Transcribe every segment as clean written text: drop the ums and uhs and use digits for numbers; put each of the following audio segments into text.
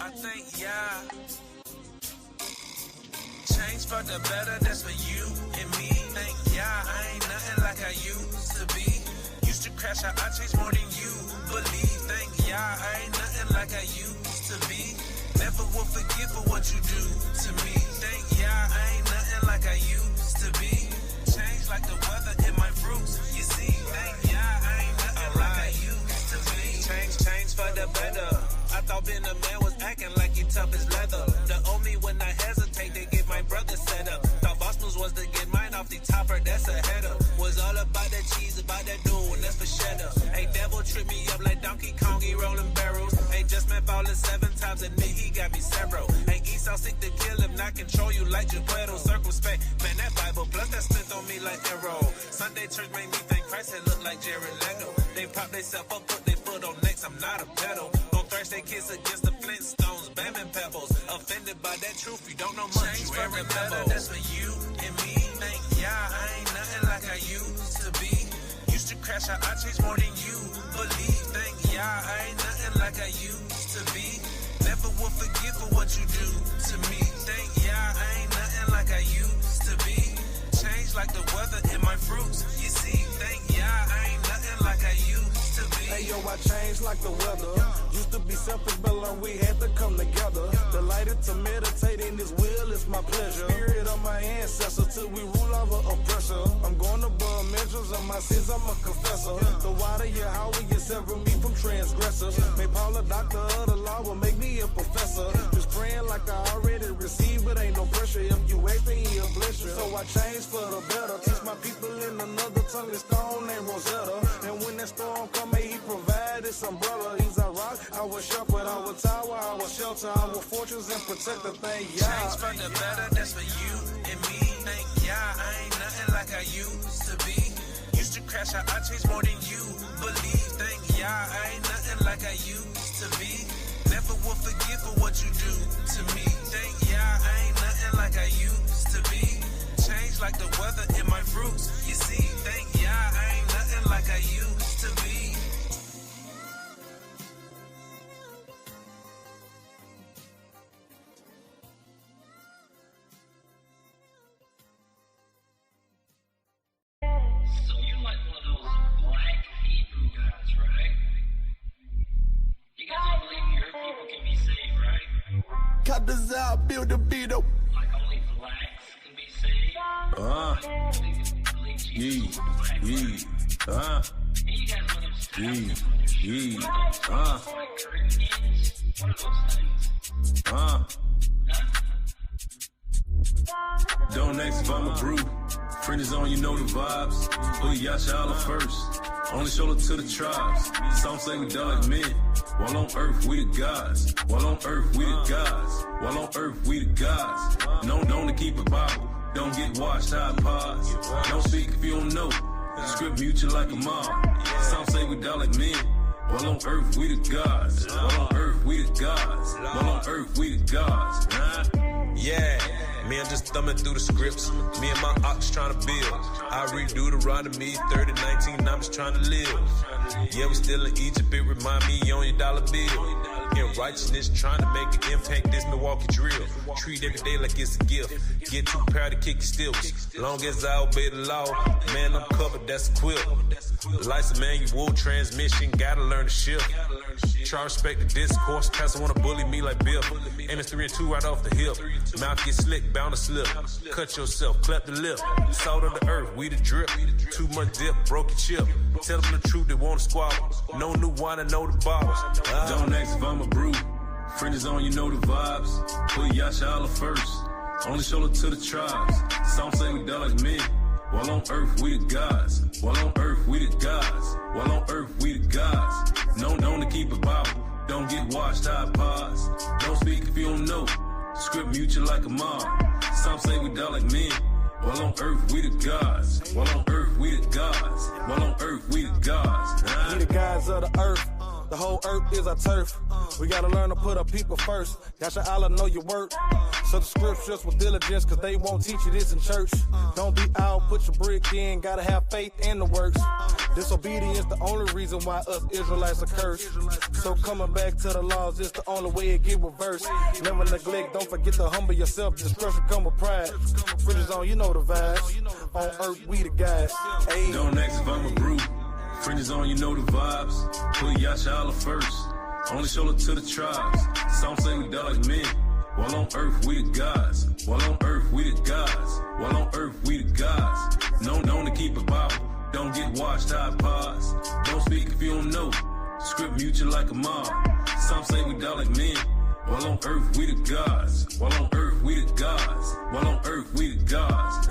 I think, yeah, change for the better, that's for you and me. Think, yeah, I ain't nothing like I used to be. Used to crash out, I changed more than you believe. Think, yeah, I ain't nothing like I used to be. Never will forgive for what you do to me. Think, yeah, I ain't nothing like I used to be. Change like the weather in my fruits, you see. Think, yeah, I ain't nothing like I used to be. Change for the better. I thought being a man was acting like he tough as leather. The owe me when I hesitate, they get my brother set up. Thought boss moves was to get mine off the topper, that's a header. Was all about that cheese, about that dough, and that's for cheddar. Hey, devil trip me up like Donkey Kong, he rolling barrels. Hey, just man falling 7 times and me, he got me several. Hey, Esau sick to kill him, not control you like Geppetto. Circumspect, man, that Bible, plus that strength on me like arrow. Sunday church made me think Christ had looked like Jared Leto. They pop they self up, put their foot on necks, I'm not a pedal. Thrash they kids against the Flintstones, bam and pebbles. Offended by that truth, you don't know much, you ain't remember. That's for you and me. Think, yeah, I ain't nothing like I used to be. Used to crash out, I changed more than you believe. Think, yeah, I ain't nothing like I used to be. Never will forgive for what you do to me. Think, yeah, I ain't nothing like I used to be. Change like the weather in my fruits, you see. Think, yeah, I ain't nothing like I used to be. Hey yo, I changed like the weather. Used to be selfish, but learned we had to come together. Delighted to meditate in His will, it's my pleasure. Spirit of my ancestors till we rule over oppressor. I'm going above measures of my sins, I'm a confessor. The wider your how we get sever me from transgressors. Make Paul a doctor of the law, will make me a professor. Just praying like I already received, but ain't no pressure. If you wait, then He'll bless you. So I changed for the better. Teach my people in another tongue, this stone named Rosetta. And when that storm come, may He provide this umbrella. He's our rock, our shepherd, our tower, our shelter, our fortress and protector. Thank ya. Change for the better, that's for you and me. Think, yeah, I ain't nothing like I used to be. Used to crash out, I changed more than you believe. Think, yeah, I ain't nothing like I used to be. Never will forgive for what you do to me. Think, yeah, I ain't nothing like I used to be. Change like the weather in my fruits, you see. Think, yeah, I ain't nothing like I used to be. Cut this out, build a beat up. Like only blacks can be saved. Don't ask if I'm a brute. Friend is on, you know the vibes. Put Yasha Allah first. Only show it to the tribes. Some say we die like men. While on earth we the gods. While on earth we the gods. While on earth we the gods. Known to keep a Bible. Don't get washed, iPods. Don't speak if you don't know. Script mute you like a mom. Some say we die like men. While on earth we the gods. While on earth we the gods. While on earth we the gods. Yeah, me, I'm just thumbing through the scripts. Me and my ox trying to build. I redo the ride of me, 3019, I'm just trying to live. Yeah, we still in Egypt, it remind me on your dollar bill. In righteousness, trying to make an impact, this Milwaukee drill. Treat every day like it's a gift. Get too proud to kick your stilts. Long as I obey the law, man, I'm covered, that's a quilt. Life's a manual transmission, gotta learn to shift. Try respect the discourse, pastor wanna bully me like Bill. Aim is 3 and 2 right off the hip. Mouth get slick, bound to slip. Cut yourself, clap the lip. Salt of the earth, we the drip. Too much dip, broke your chip. Tell them the truth, they wanna squabble. No new wine, I know the bottles. Don't ask if I'm a brew. Friend is on, you know the vibes. Put Yasha Allah first. Only show it to the tribes. Some say we die like men. While on earth, we the gods. While on earth, we the gods. While on earth, we the gods. Known to keep it Bible. Don't get washed, I pause. Don't speak if you don't know. Script mute you like a mob. Some say we die like men. While on earth, we the gods. While on earth, we the gods. While on earth, we the gods. We the gods of the earth. The whole earth is our turf. We gotta learn to put our people first. Yasha Allah know your work. So the scriptures with diligence, cause they won't teach you this in church. Don't be out, put your brick in. Gotta have faith in the works. Disobedience the only reason why us Israelites are cursed. So coming back to the laws is the only way it get reversed. Never neglect, don't forget to humble yourself. Destruction come with pride. Fridges on, you know the vibes. On earth, we the guys. Ayy. Don't ask if I'm a brew. Friend is on, you know the vibes. Put Yasha Allah first. Only show it to the tribes. Some say we die like men. While on earth, we the gods. While on earth, we the gods. While on earth, we the gods. Known to keep it Bible. Don't get washed, I pause. Don't speak if you don't know. Script mute you like a mob. Some say we die like men. While on earth, we the gods. While on earth, we the gods. While on earth, we the gods.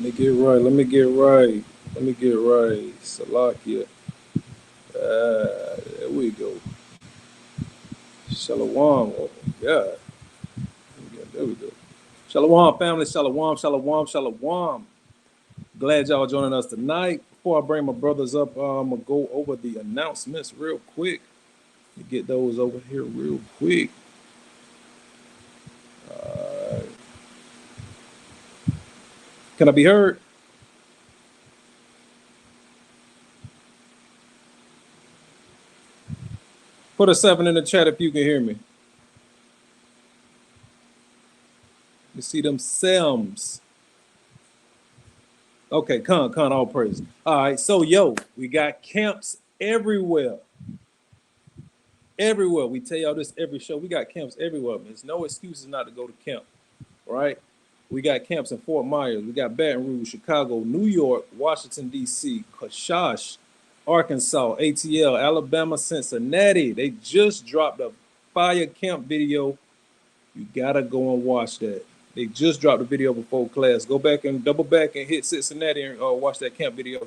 Let me get right. Let me get right. Let me get right. Salakia. There we go. Shalom. Oh my God. There we go. Shalom, family. Shalom. Shalom. Shalom. Glad y'all joining us tonight. Before I bring my brothers up, I'm gonna go over the announcements real quick. Get those over here real quick. Can I be heard? Put a 7 in the chat if you can hear me. You see them Sims. Okay, con, all praise. All right, so we got camps everywhere. Everywhere. We tell y'all this every show. We got camps everywhere. There's no excuses not to go to camp, right? We got camps in Fort Myers. We got Baton Rouge, Chicago, New York, Washington, D.C., Kaw-shash, Arkansas, ATL, Alabama, Cincinnati. They just dropped a fire camp video. You got to go and watch that. They just dropped a video before class. Go back and double back and hit Cincinnati and watch that camp video.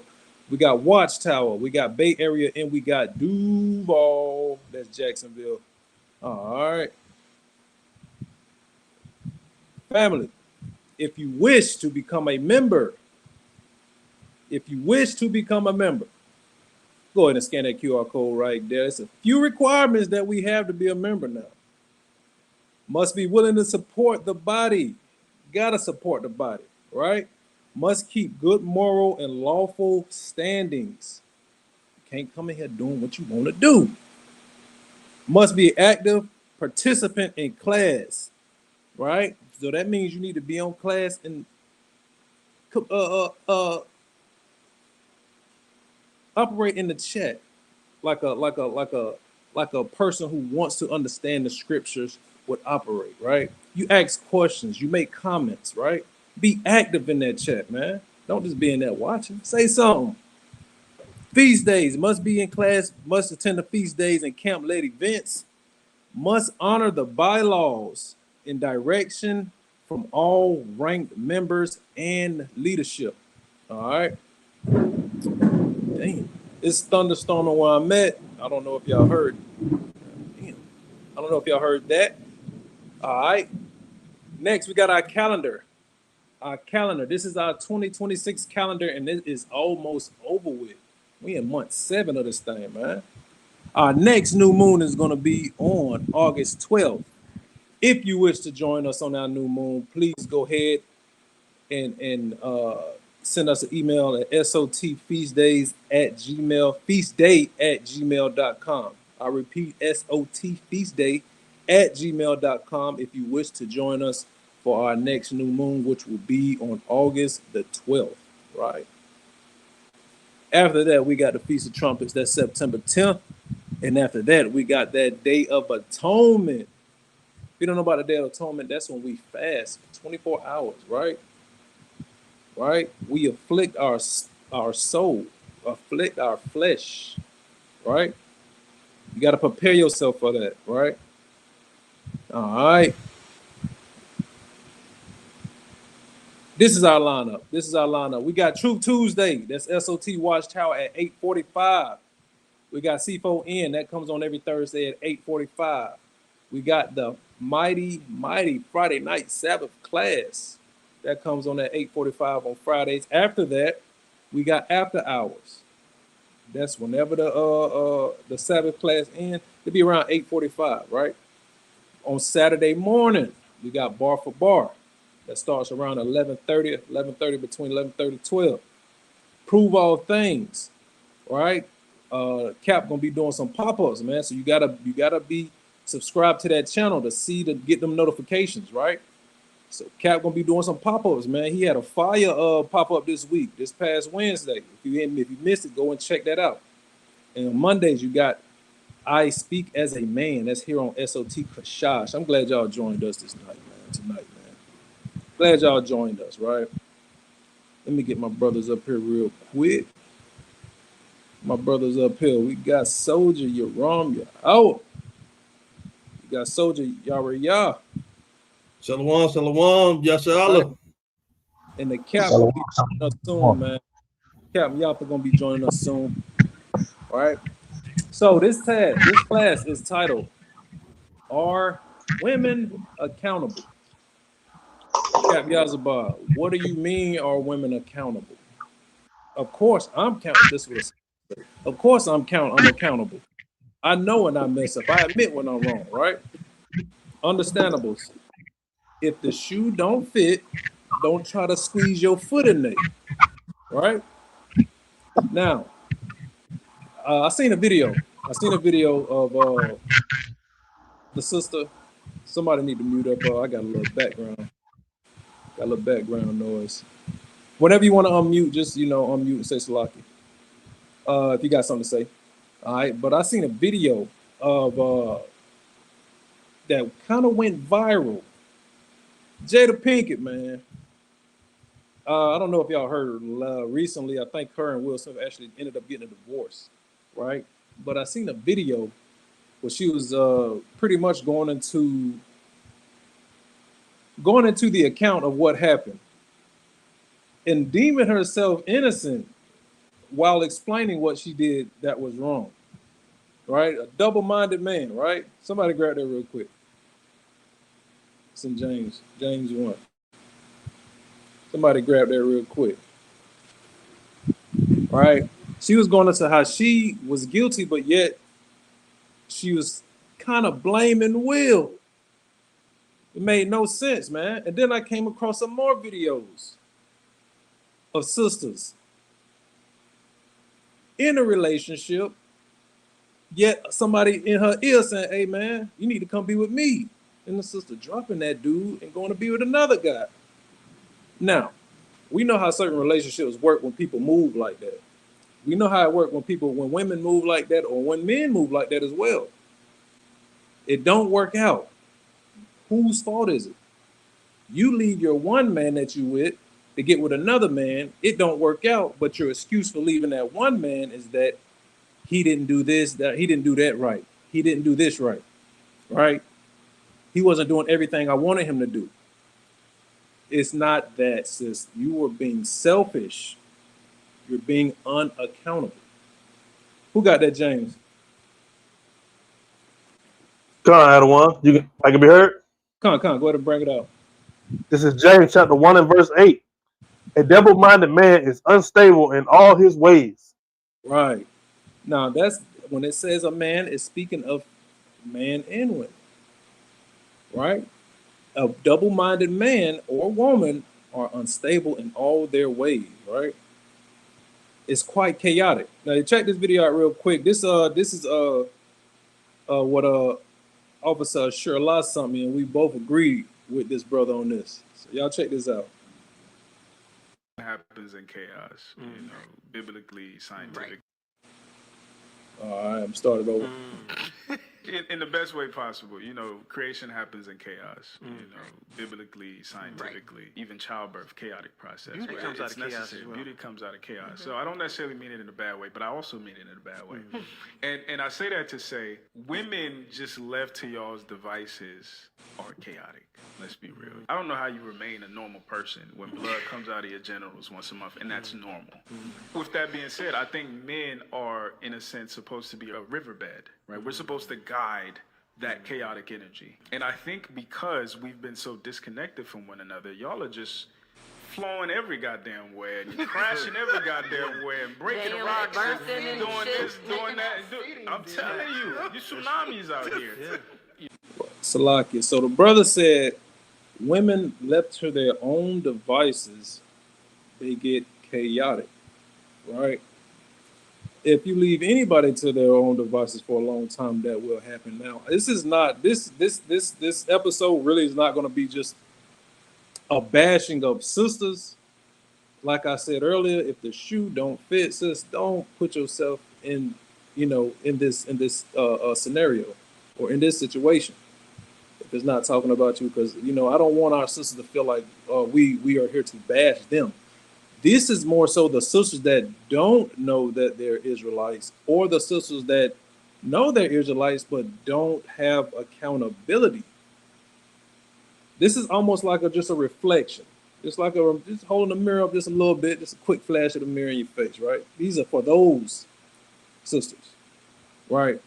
We got Watchtower. We got Bay Area, and we got Duval. That's Jacksonville. All right. Family, if you wish to become a member, go ahead and scan that QR code right there. It's a few requirements that we have to be a member now. Must be willing to support the body. Gotta support the body, right? Must keep good moral and lawful standings. You can't come in here doing what you want to do. Must be active participant in class, right? So that means you need to be on class and operate in the chat like a person who wants to understand the scriptures would operate, right? You ask questions, you make comments, right? Be active in that chat, man. Don't just be in there watching. Say something. Feast days, must be in class, must attend the feast days and camp-led events, must honor the bylaws in direction from all ranked members and leadership. All right. Damn. It's thunderstorming where I'm at. I don't know if y'all heard. Damn. I don't know if y'all heard that. All right. Next, we got our calendar. This is our 2026 calendar, and it is almost over with. We in month 7 of this thing, man. Our next new moon is going to be on August 12th. If you wish to join us on our new moon, please go ahead and send us an email at sotfeastdays@gmail.com. I repeat, sotfeastday@gmail.com if you wish to join us for our next new moon, which will be on August the 12th, right? After that, we got the Feast of Trumpets, that's September 10th. And after that, we got that Day of Atonement. If you don't know about the Day of Atonement, that's when we fast for 24 hours, right? Right? We afflict our soul, afflict our flesh, right? You got to prepare yourself for that, right? All right. This is our lineup. We got Truth Tuesday. That's SOT Watchtower at 8:45. We got C4N. That comes on every Thursday at 8:45. We got the mighty Friday night Sabbath class. That comes on at 8:45 on Fridays. After that, we got after hours. That's whenever the Sabbath class ends. It'll be around 8:45, right? On Saturday morning, we got bar for bar. That starts around 11:30 between 11:30 and 12. Prove all things, right? Cap gonna be doing some pop-ups, man. So you gotta be subscribed to that channel to get them notifications, right? So Cap gonna be doing some pop-ups, man. He had a fire pop-up this past Wednesday. If you missed it, go and check that out. And on Mondays, you got I Speak as a Man. That's here on SOT Kaw-shash. I'm glad y'all joined us tonight, man. Glad y'all joined us, right? Let me get my brothers up here real quick. My brothers up here. We got Soldier, Yaram, out. We got Soldier, Yara. Shalom, Yashala. And the Cap gonna be joining us soon, man. Cap and Yapa gonna be joining us soon. All right. So this class is titled "Are Women Accountable?" Cap Yazaba, what do you mean are women accountable? Of course, I'm accountable. Of course, I'm accountable. I know when I mess up. I admit when I'm wrong, right? Understandable. If the shoe don't fit, don't try to squeeze your foot in there, right? Now, I seen a video of the sister. Somebody need to mute up. I got a little background noise. Whenever you want to unmute, just unmute and say Salaki. If you got something to say. All right, but I seen a video of that kind of went viral. Jada Pinkett, man. I don't know if y'all heard recently. I think her and Will Smith actually ended up getting a divorce, right? But I seen a video where she was pretty much going into the account of what happened and deeming herself innocent while explaining what she did that was wrong, right? A double-minded man, right? Somebody grab that real quick. It's in James. James 1. Somebody grab that real quick. Right? She was going into how she was guilty, but yet she was kind of blaming Will. It made no sense, man. And then I came across some more videos of sisters in a relationship, yet somebody in her ear saying, hey, man, you need to come be with me. And the sister dropping that dude and going to be with another guy. Now, we know how certain relationships work when people move like that. We know how it works when women move like that or when men move like that as well. It don't work out. Whose fault is it? You leave your one man that you with to get with another man. It don't work out, but your excuse for leaving that one man is that he didn't do this, that he didn't do that right. He didn't do this right, right? He wasn't doing everything I wanted him to do. It's not that, sis. You were being selfish. You're being unaccountable. Who got that, James? Come on, Adawan. I can be heard. Come on, go ahead and bring it out. This is James chapter 1 and verse 8. A double-minded man is unstable in all his ways. Right. Now, that's when it says a man is speaking of man and women. Right? A double-minded man or woman are unstable in all their ways, right? It's quite chaotic. Now, check this video out real quick. This is what Officer Sherla sent me, and we both agreed with this brother on this. So y'all check this out. Happens in chaos, you know, biblically, scientific. All right, I'm started over. In the best way possible, you know, creation happens in chaos, you know, biblically, scientifically, even childbirth, chaotic process. Beauty comes out of chaos as well. Beauty comes out of chaos. So I don't necessarily mean it in a bad way, but I also mean it in a bad way. And I say that to say, women just left to y'all's devices are chaotic. Let's be real. I don't know how you remain a normal person when blood comes out of your genitals once a month, and that's normal. With that being said, I think men are, in a sense, supposed to be a riverbed, right? We're supposed to guide that chaotic energy. And I think because we've been so disconnected from one another, y'all are just flowing every goddamn way, and you're crashing every goddamn way, and breaking rocks, and doing this, doing that. I'm telling you, you tsunamis out here. Salakia. So the brother said, women left to their own devices, they get chaotic, right? If you leave anybody to their own devices for a long time, that will happen. Now, this is not this episode really is not going to be just a bashing of sisters. Like I said earlier, if the shoe don't fit, sis, don't put yourself in, in this scenario or in this situation. If it's not talking about you, because I don't want our sisters to feel like we are here to bash them. This is more so the sisters that don't know that they're Israelites, or the sisters that know they're Israelites but don't have accountability. This is almost like just a reflection. It's like just holding the mirror up just a little bit, just a quick flash of the mirror in your face, right? These are for those sisters, right?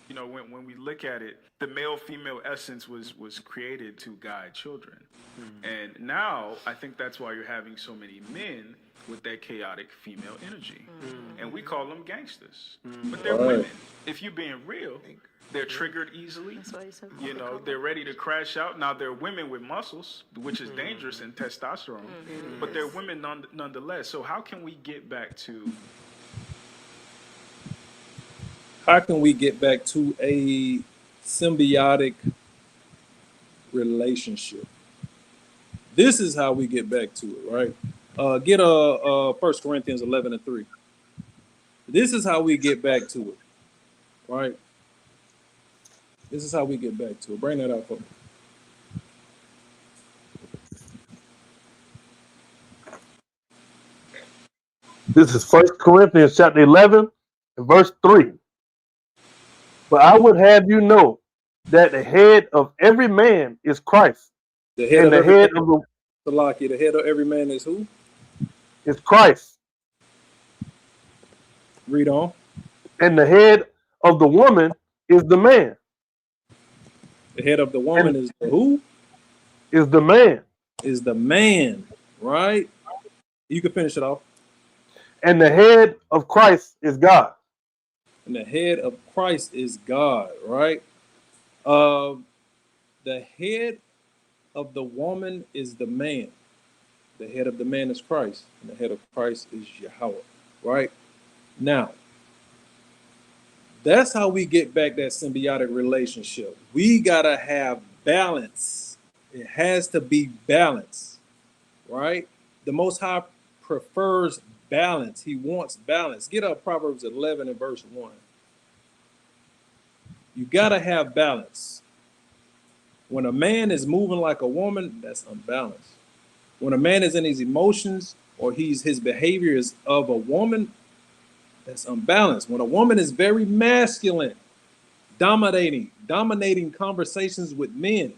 You know, when we look at it, the male-female essence was created to guide children. And now I think that's why you're having so many men with that chaotic female energy. And we call them gangsters. But they're women. If you're being real, they're triggered easily. You know, they're ready to crash out. Now, they're women with muscles, which is dangerous in testosterone. But they're women nonetheless. So how can we get back to... How can we get back to a symbiotic relationship? This is how we get back to it, right? Get 1 Corinthians 11 and 3. This is how we get back to it, right? This is how we get back to it. Bring that out for me. This is 1 Corinthians chapter 11 and verse 3. But I would have you know that the head of every man is Christ. The head and of the head of the head of every man is who? Is Christ. Read on. And the head of the woman is the man. The head of the woman is the who? Is the man. Is the man, right? You can finish it off. And the head of Christ is God. And the head of Christ is God, right? The head of the woman is the man. The head of the man is Christ, and the head of Christ is Yahweh, right? Now, that's how we get back that symbiotic relationship. We gotta have balance. It has to be balance, right? The Most High prefers balance. He wants balance. Get up Proverbs 11 and verse 1. You gotta have balance. When a man is moving like a woman, that's unbalanced. When a man is in his emotions or his behavior is of a woman, that's unbalanced. When a woman is very masculine, dominating conversations with men,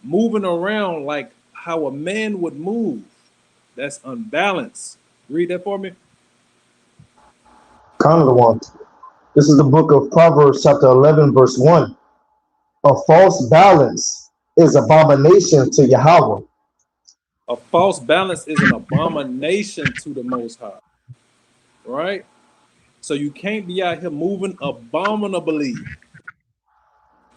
moving around like how a man would move, that's unbalanced. Read that for me. Kind of the one. This is the book of Proverbs, chapter 11, verse 1. A false balance is abomination to Yahweh. A false balance is an abomination to the Most High, right? So you can't be out here moving abominably,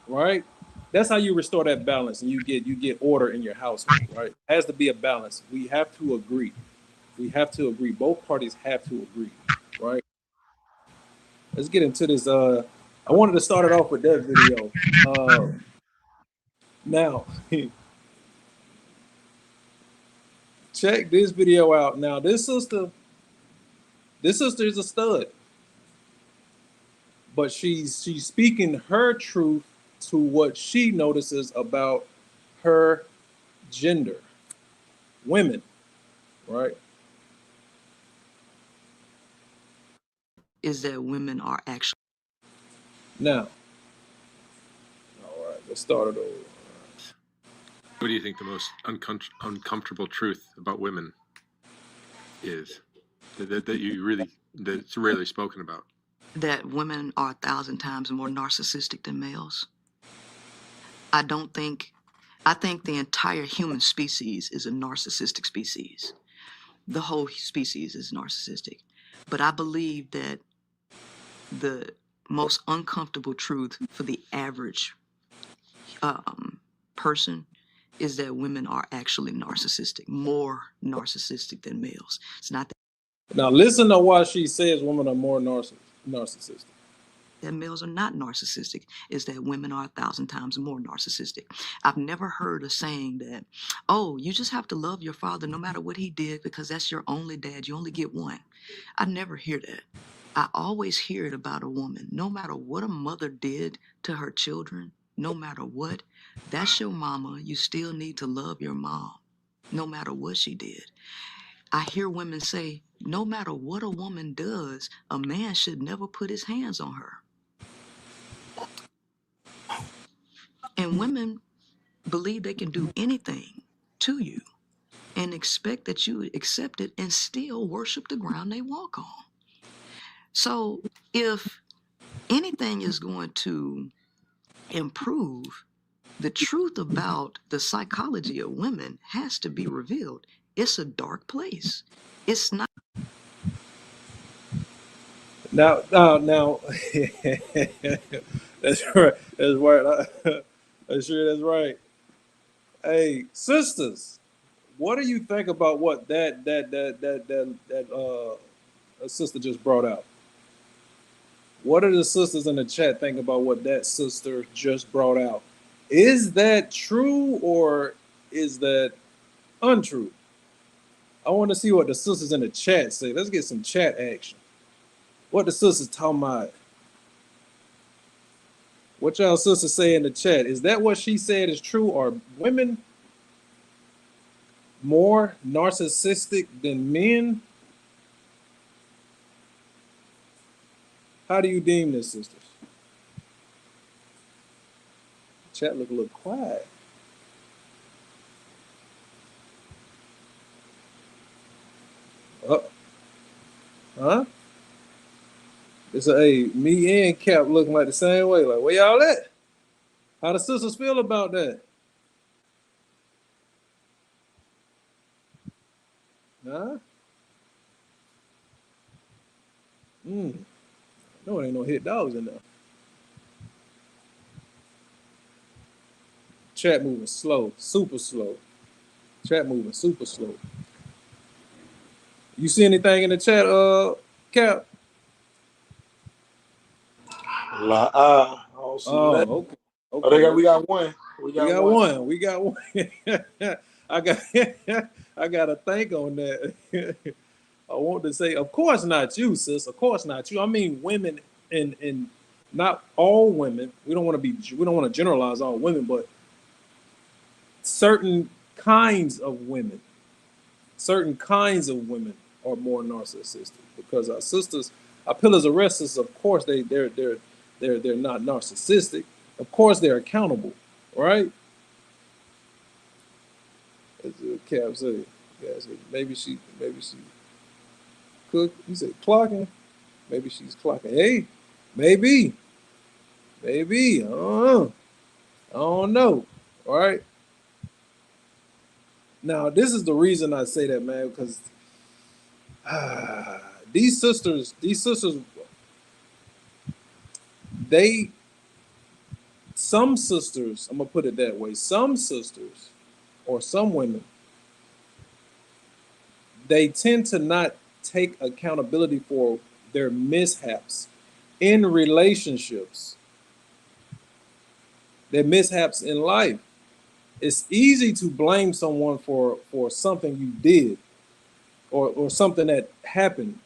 right? That's how you restore that balance and you get order in your household, right? It has to be a balance. We have to agree. We have to agree. Both parties have to agree, right? Let's get into this. I wanted to start it off with that video. Now, check this video out. Now, this sister is a stud, but she's speaking her truth to what she notices about her gender, women, right? Is that women are actually. Now, all right, let's start it over. What do you think the most uncomfortable truth about women is that's rarely spoken about? That women are 1,000 times more narcissistic than males. I think the entire human species is a narcissistic species. The whole species is narcissistic. But I believe that the most uncomfortable truth for the average person is that women are actually narcissistic, more narcissistic than males. It's not that. Now, listen to why she says women are more narcissistic. That males are not narcissistic, is that women are 1,000 times more narcissistic. I've never heard a saying that, oh, you just have to love your father no matter what he did because that's your only dad. You only get one. I never hear that. I always hear it about a woman. No matter what a mother did to her children, no matter what, that's your mama. You still need to love your mom, no matter what she did. I hear women say, no matter what a woman does, a man should never put his hands on her. And women believe they can do anything to you and expect that you accept it and still worship the ground they walk on. So if anything is going to improve, the truth about the psychology of women has to be revealed. It's a dark place. It's not. Now, that's right. That's right. I'm sure that's right. Hey, sisters, what do you think about what that sister just brought out? What do the sisters in the chat think about what that sister just brought out? Is that true or is that untrue? I want to see what the sisters in the chat say. Let's get some chat action. What the sisters talking about? What y'all sisters say in the chat? Is that what she said is true? Are women more narcissistic than men? How do you deem this, sisters? Chat look a little quiet. Huh? It's me and Cap looking like the same way. Like, where y'all at? How the sisters feel about that? Huh? No, it ain't no hit dogs in there. Chat moving slow, super slow. Chat moving super slow. You see anything in the chat, Cap? I don't see nothing. Oh, okay. Oh, we got one. We We got got one. one. We got one. I got I got to think on that. I want to say, of course not you, sis. Of course not you. I mean women and not all women. We don't want to generalize all women, but certain kinds of women. Certain kinds of women are more narcissistic because our sisters, our pillars of restless, of course they're not narcissistic. Of course they're accountable, right? As Cap said, yeah, so maybe she cook. You said clocking. Maybe she's clocking. Hey, maybe, maybe. I don't know. I don't know. All right. Now this is the reason I say that, man, because these sisters, they, some sisters, I'm gonna put it that way. Some sisters, or some women, they tend to not take accountability for their mishaps in relationships, their mishaps in life. It's easy to blame someone for something you did or something that happened.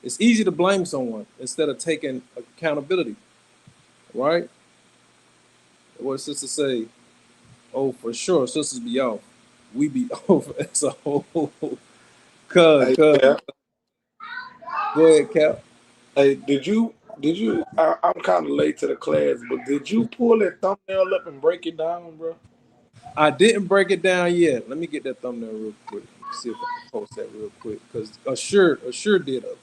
It's easy to blame someone instead of taking accountability, right? What sisters say, oh, for sure, sisters be off. We be off as a whole. Hey, Cuz. yeah. Go ahead, Cap. Hey, I'm kind of late to the class, but did you pull that thumbnail up and break it down, bro? I didn't break it down yet. Let me get that thumbnail real quick. See if I can post that real quick. Because Assure did an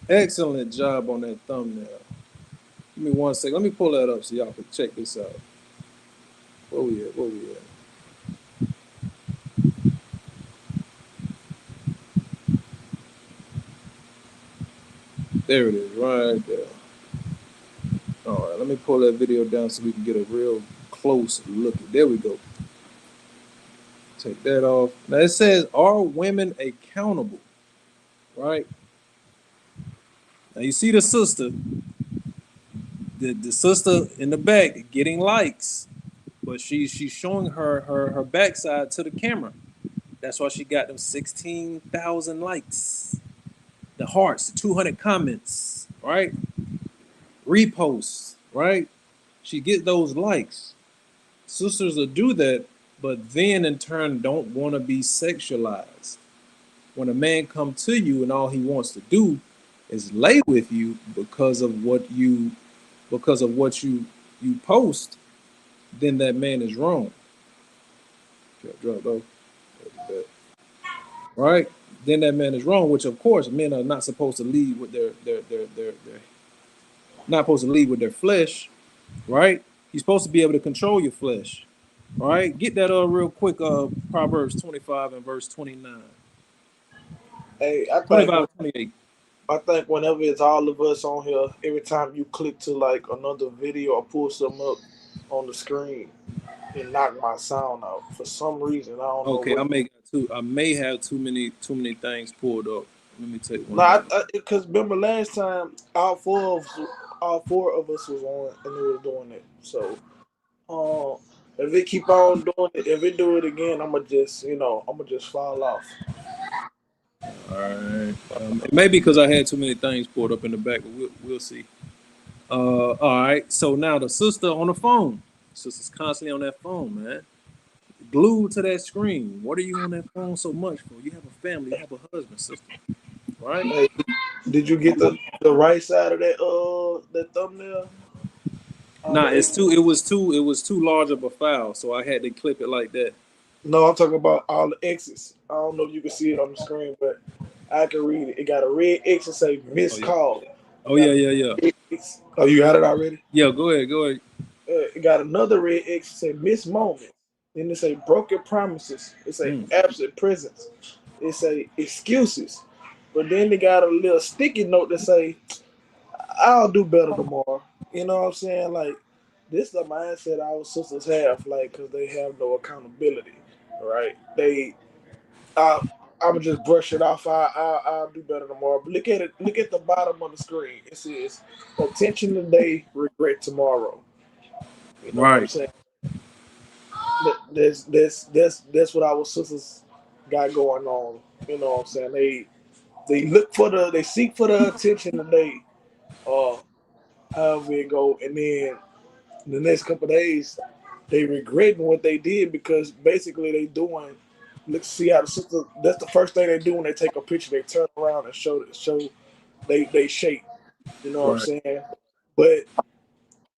excellent job on that thumbnail. Give me 1 second. Let me pull that up so y'all can check this out. Where we at? Where we at? There it is, right there. All right, let me pull that video down so we can get a real close look. There we go. Take that off. Now it says, are women accountable? Right? Now you see the sister, the sister in the back getting likes, but she's showing her backside to the camera. That's why she got them 16,000 likes, the hearts, the 200 comments, right? Reposts, right? She get those likes. Sisters will do that, but then in turn don't want to be sexualized. When a man come to you and all he wants to do is lay with you because of what you post, then that man is wrong. Right? Then that man is wrong, which of course men are not supposed to lead with their not supposed to lead with their flesh, right? You're supposed to be able to control your flesh. All right, get that real quick. Proverbs 25 and verse 29. Hey, 25 28. I think whenever it's all of us on here, every time you click to like another video or pull something up on the screen, it knocked my sound out for some reason. I don't know Okay, what. I may have too many things pulled up. Let me take one No, down. because remember last time all four of us was on and it was doing it. So, if it keep on doing it, if it do it again, I'ma just fall off. All right. Maybe because I had too many things pulled up in the back, but we'll see. All right. So now the sister on the phone. Sister's constantly on that phone, man. Glued to that screen. What are you on that phone so much for? You have a family, you have a husband, sister. Right? Hey, did you get the right side of that thumbnail? Nah, it was too large of a file, so I had to clip it like that. No, I'm talking about all the X's. I don't know if you can see it on the screen, but I can read it. It got a red X and say missed call. Oh yeah. Oh, you got it already? Yeah, go ahead. It got another red X that say missed moments. Then it say broken promises. It say absent presence. It say excuses. But then they got a little sticky note that say, I'll do better tomorrow. You know what I'm saying? Like, this is the mindset our sisters have, like, because they have no accountability, right? I would just brush it off. I'll do better tomorrow. But look at it. Look at the bottom of the screen. It says, attention today, regret tomorrow. You know what I'm Right. saying? That's what our sisters got going on. You know what I'm saying? They seek for the attention today, uh, however it go, and then the next couple of days they regretting what they did because basically they doing. Let's see how the sister. That's the first thing they do when they take a picture. They turn around and show they shape. You know what I'm Right. saying? But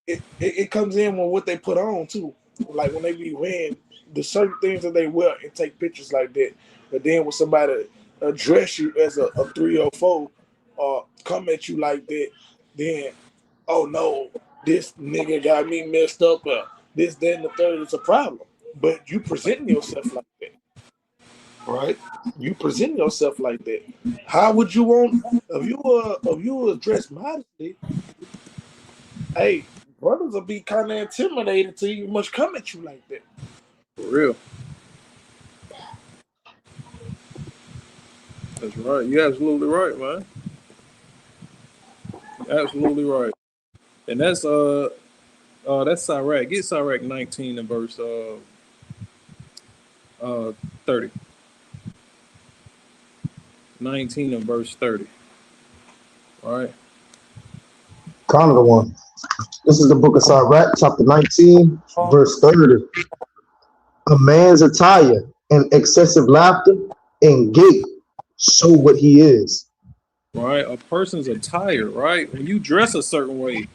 it comes in with what they put on too. Like when they be wearing the certain things that they wear and take pictures like that. But then when somebody address you as a 304 or come at you like that, then oh no, this nigga got me messed up. This, that, and the third is a problem. But you presenting yourself like that, right? You present yourself like that. How would you want if you were dressed modestly? Hey, brothers will be kind of intimidated to even much come at you like that. For real. That's right. You're absolutely right, man. You're absolutely right. And that's Sirach. Get Sirach 19 and verse 30. 19 and verse 30. All right. Kind of the one. This is the book of Sirach, chapter 19, verse 30. A man's attire and excessive laughter and gait show what he is. Right. A person's attire, right? When you dress a certain way,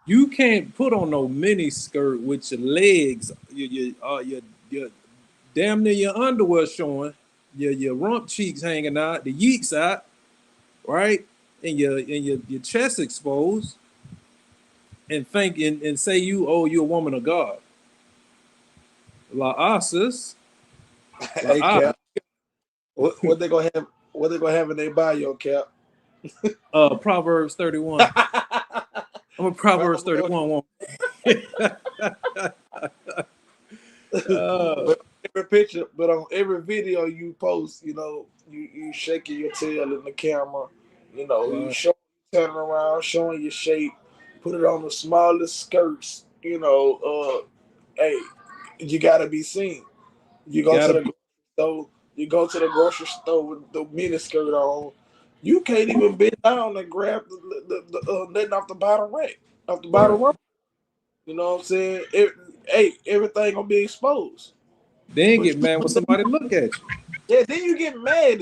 you can't put on no mini skirt with your legs, your damn near your underwear showing, your rump cheeks hanging out, the yeeks out, right? And your chest exposed, and think and say you a woman of God. La Asis, La Hey, Ah, Cap, what they gonna have? What they gonna have in their bio, Cap? Proverbs 31. I'm a Proverbs Probably. 31 woman. uh, But every picture, but on every video you post, you shaking your tail in the camera. You right, turning around, showing your shape. Put it on the smallest skirts. Hey, you gotta be seen. You go to gotta the be grocery store. You go to the grocery store with the mini skirt on. You can't even bend down and grab the nothing off the bottom rack, off the bottom right. row. You know what I'm saying? Everything gonna be exposed. Then But get mad when somebody look at you. yeah, then you get mad.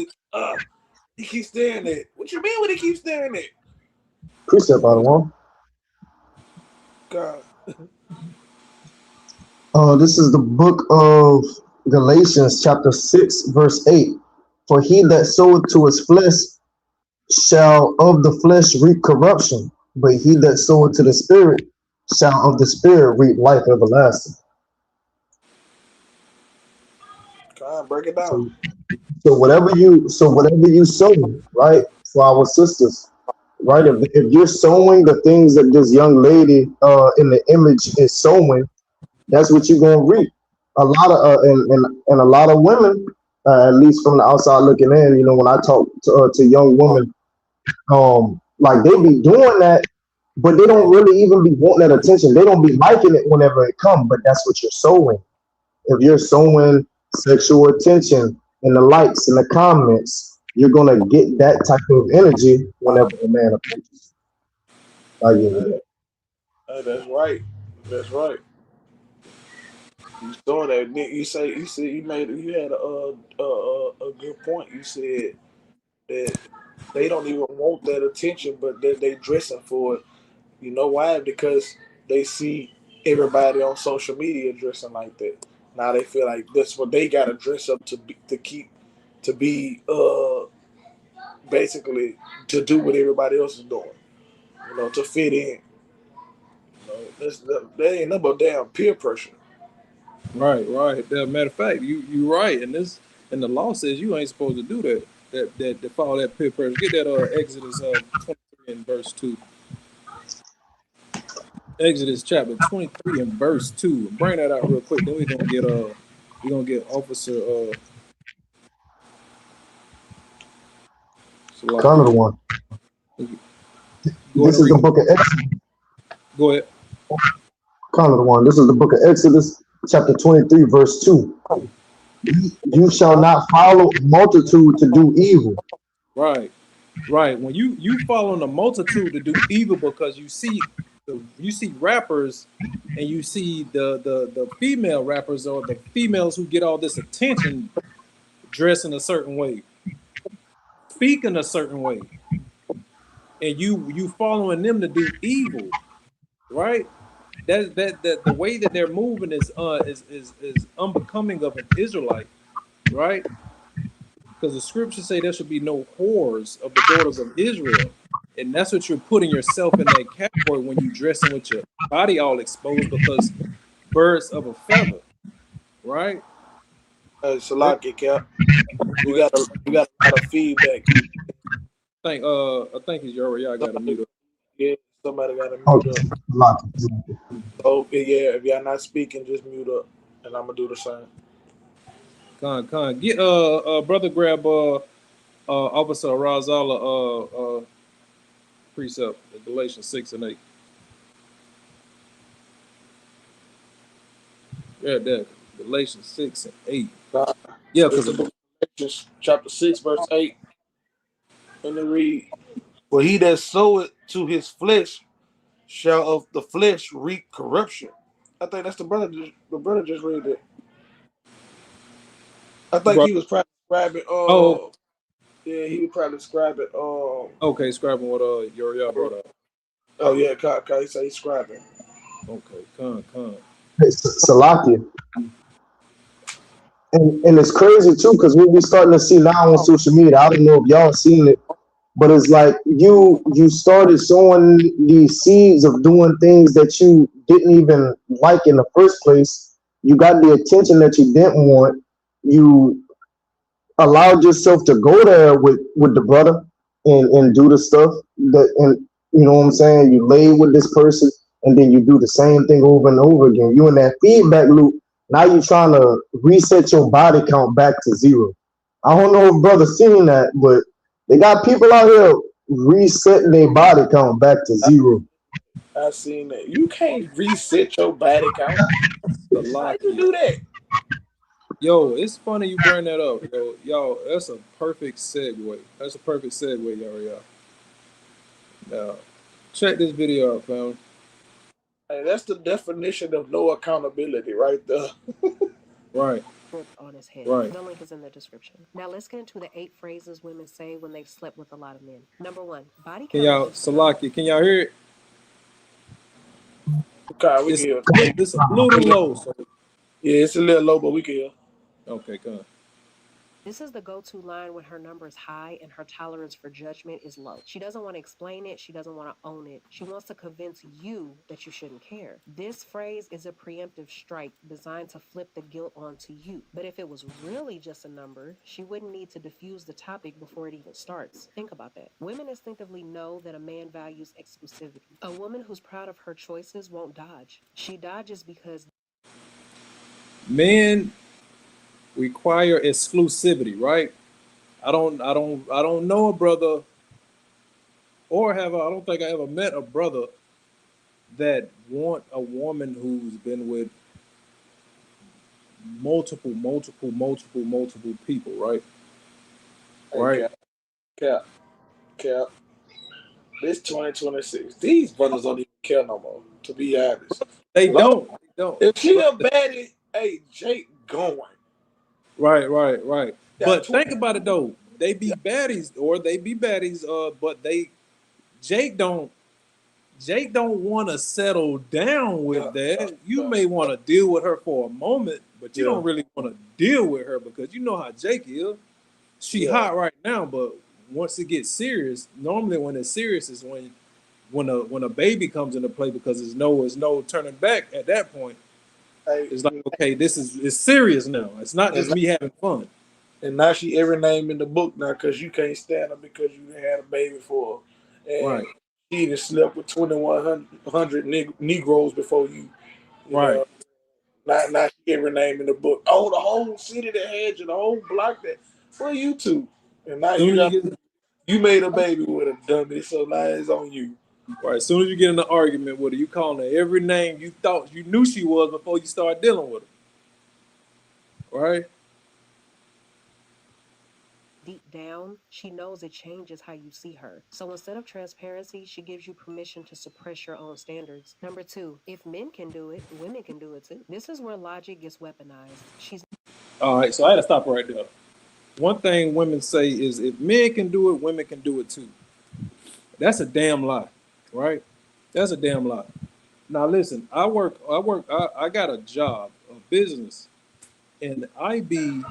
He keeps staring at. What you mean when he keeps staring at? Precept by the one. God, This is the book of Galatians, chapter 6, verse 8. For he that soweth to his flesh shall of the flesh reap corruption, but he that soweth to the spirit shall of the spirit reap life everlasting. God, break it down. So, so whatever you sow, right, for our sisters, right? If you're sowing the things that this young lady in the image is sowing, that's what you're gonna reap. A lot of and a lot of women, at least from the outside looking in, when I talk to young women, like they be doing that, but they don't really even be wanting that attention. They don't be liking it whenever it comes, but that's what you're sowing. If you're sowing sexual attention in the likes and the comments, you're gonna get that type of energy whenever a man approaches. I give you that. That's right. That's right. You saw that. You had a good point. You said that they don't even want that attention, but they dressing for it. You know why? Because they see everybody on social media dressing like that. Now they feel like that's what they got to dress up to be basically to do what everybody else is doing. To fit in. That ain't nothing but damn peer pressure. Right, right. Matter of fact, you right, and the law says you ain't supposed to do that. That follow that peer pressure. Get that Exodus 23 and verse 2. Exodus chapter 23 and verse 2. Bring that out real quick. Then we're gonna get Officer Kind of Salaki. the one. Go ahead This and is read. the book of Exodus. Go ahead. Kind of the one. This is the book of Exodus, chapter 23, verse 2. You shall not follow a multitude to do evil. Right. Right. When you follow the multitude to do evil because you see rappers and you see the female rappers or the females who get all this attention dressing a certain way, speaking a certain way, and you following them to do evil, right? That the way that they're moving is unbecoming of an Israelite, right? Because the scriptures say there should be no whores of the daughters of Israel. And that's what you're putting yourself in that category when you dressing with your body all exposed because birds of a feather, right? That, Salaki, Cap. go ahead. You got a lot of feedback. I think it's Yuri. I got to Somebody, mute up. yeah, somebody got to Oh, mute up. lock. So yeah, if y'all not speaking, just mute up, and I'm gonna do the same. Con. Get brother grab Officer Razala precept in Galatians 6 and 8. Yeah, that Galatians 6 and 8. God, Yeah, it's because the book of Galatians, chapter 6, verse 8, and it read, "For he that soweth to his flesh shall of the flesh reap corruption." I think that's the brother. The brother just read it. I think he was probably describing. oh, Yeah, he was probably describing. okay, scribing what Yuri brought up. Oh yeah, he say he's scribing. Okay, con. Salakia. And it's crazy too, because what we starting to see now on social media, I don't know if y'all seen it, but it's like you started sowing these seeds of doing things that you didn't even like in the first place. You got the attention that you didn't want. You allowed yourself to go there with the brother and do the stuff that, and you know what I'm saying, you lay with this person and then you do the same thing over and over again. You in that feedback loop. Now you're trying to reset your body count back to zero. I don't know if brother seen that, but they got people out here resetting their body count back to zero. I seen that. You can't reset your body count. The How lock. you do that? Yo, it's funny you bring that up, yo. Y'all, that's a perfect segue. That's a perfect segue, y'all. Now, check this video out, fam. Hey, that's the definition of no accountability, right there. Right, on his head. right. The link is in the description. Now let's get into the 8 phrases women say when they've slept with a lot of men. Number 1, body Can count is y'all, just a number. Salaki, can y'all hear it? Okay, we It's can hear. it's a little low. So, Yeah, it's a little low, but we can hear. okay, come on. This is the go-to line when her number is high and her tolerance for judgment is low. She doesn't want to explain it. She doesn't want to own it. She wants to convince you that you shouldn't care. This phrase is a preemptive strike designed to flip the guilt onto you. But if it was really just a number, she wouldn't need to diffuse the topic before it even starts. Think about that. Women instinctively know that a man values exclusivity. A woman who's proud of her choices won't dodge. She dodges because Men require exclusivity, right? I don't know a brother, I don't think I ever met a brother that want a woman who's been with multiple people, right? Hey, Right? Cap. This 2026. These brothers don't even care no more. To be honest, They Lord, don't. They don't. if she But a baddie, hey Jake going. right. Got But 20. think about it though. They be baddies, but Jake don't Jake don't want to settle down Yeah, with yeah, that. You yeah, may want to deal with her for a moment, but you yeah, don't really want to deal with her because you know how Jake is. She yeah. hot right now, but once it gets serious, normally when it's serious is when when a baby comes into play, because there's no turning back at that point. Hey, It's like, okay, this is it's serious now. It's not just and me having fun. and now she every name in the book now because you can't stand her because you had a baby for her, and Right, she done slept with 2,100 Negroes before you. You right. know, not every name in the book. Oh, the whole city that had you, the whole block that for you two, and now Soon you as you got get you made a baby with a dummy, so now it's on you. right, soon as you get in an argument with her, you calling her every name you thought you knew she was before you start dealing with her. Right? Deep down, she knows it changes how you see her. So instead of transparency, she gives you permission to suppress your own standards. Number two, if men can do it, women can do it too. This is where logic gets weaponized. She's All right, so I had to stop right there. One thing women say is if men can do it, women can do it too. That's a damn lie, right? That's a damn lie. Now listen, I got a job, a business, and I be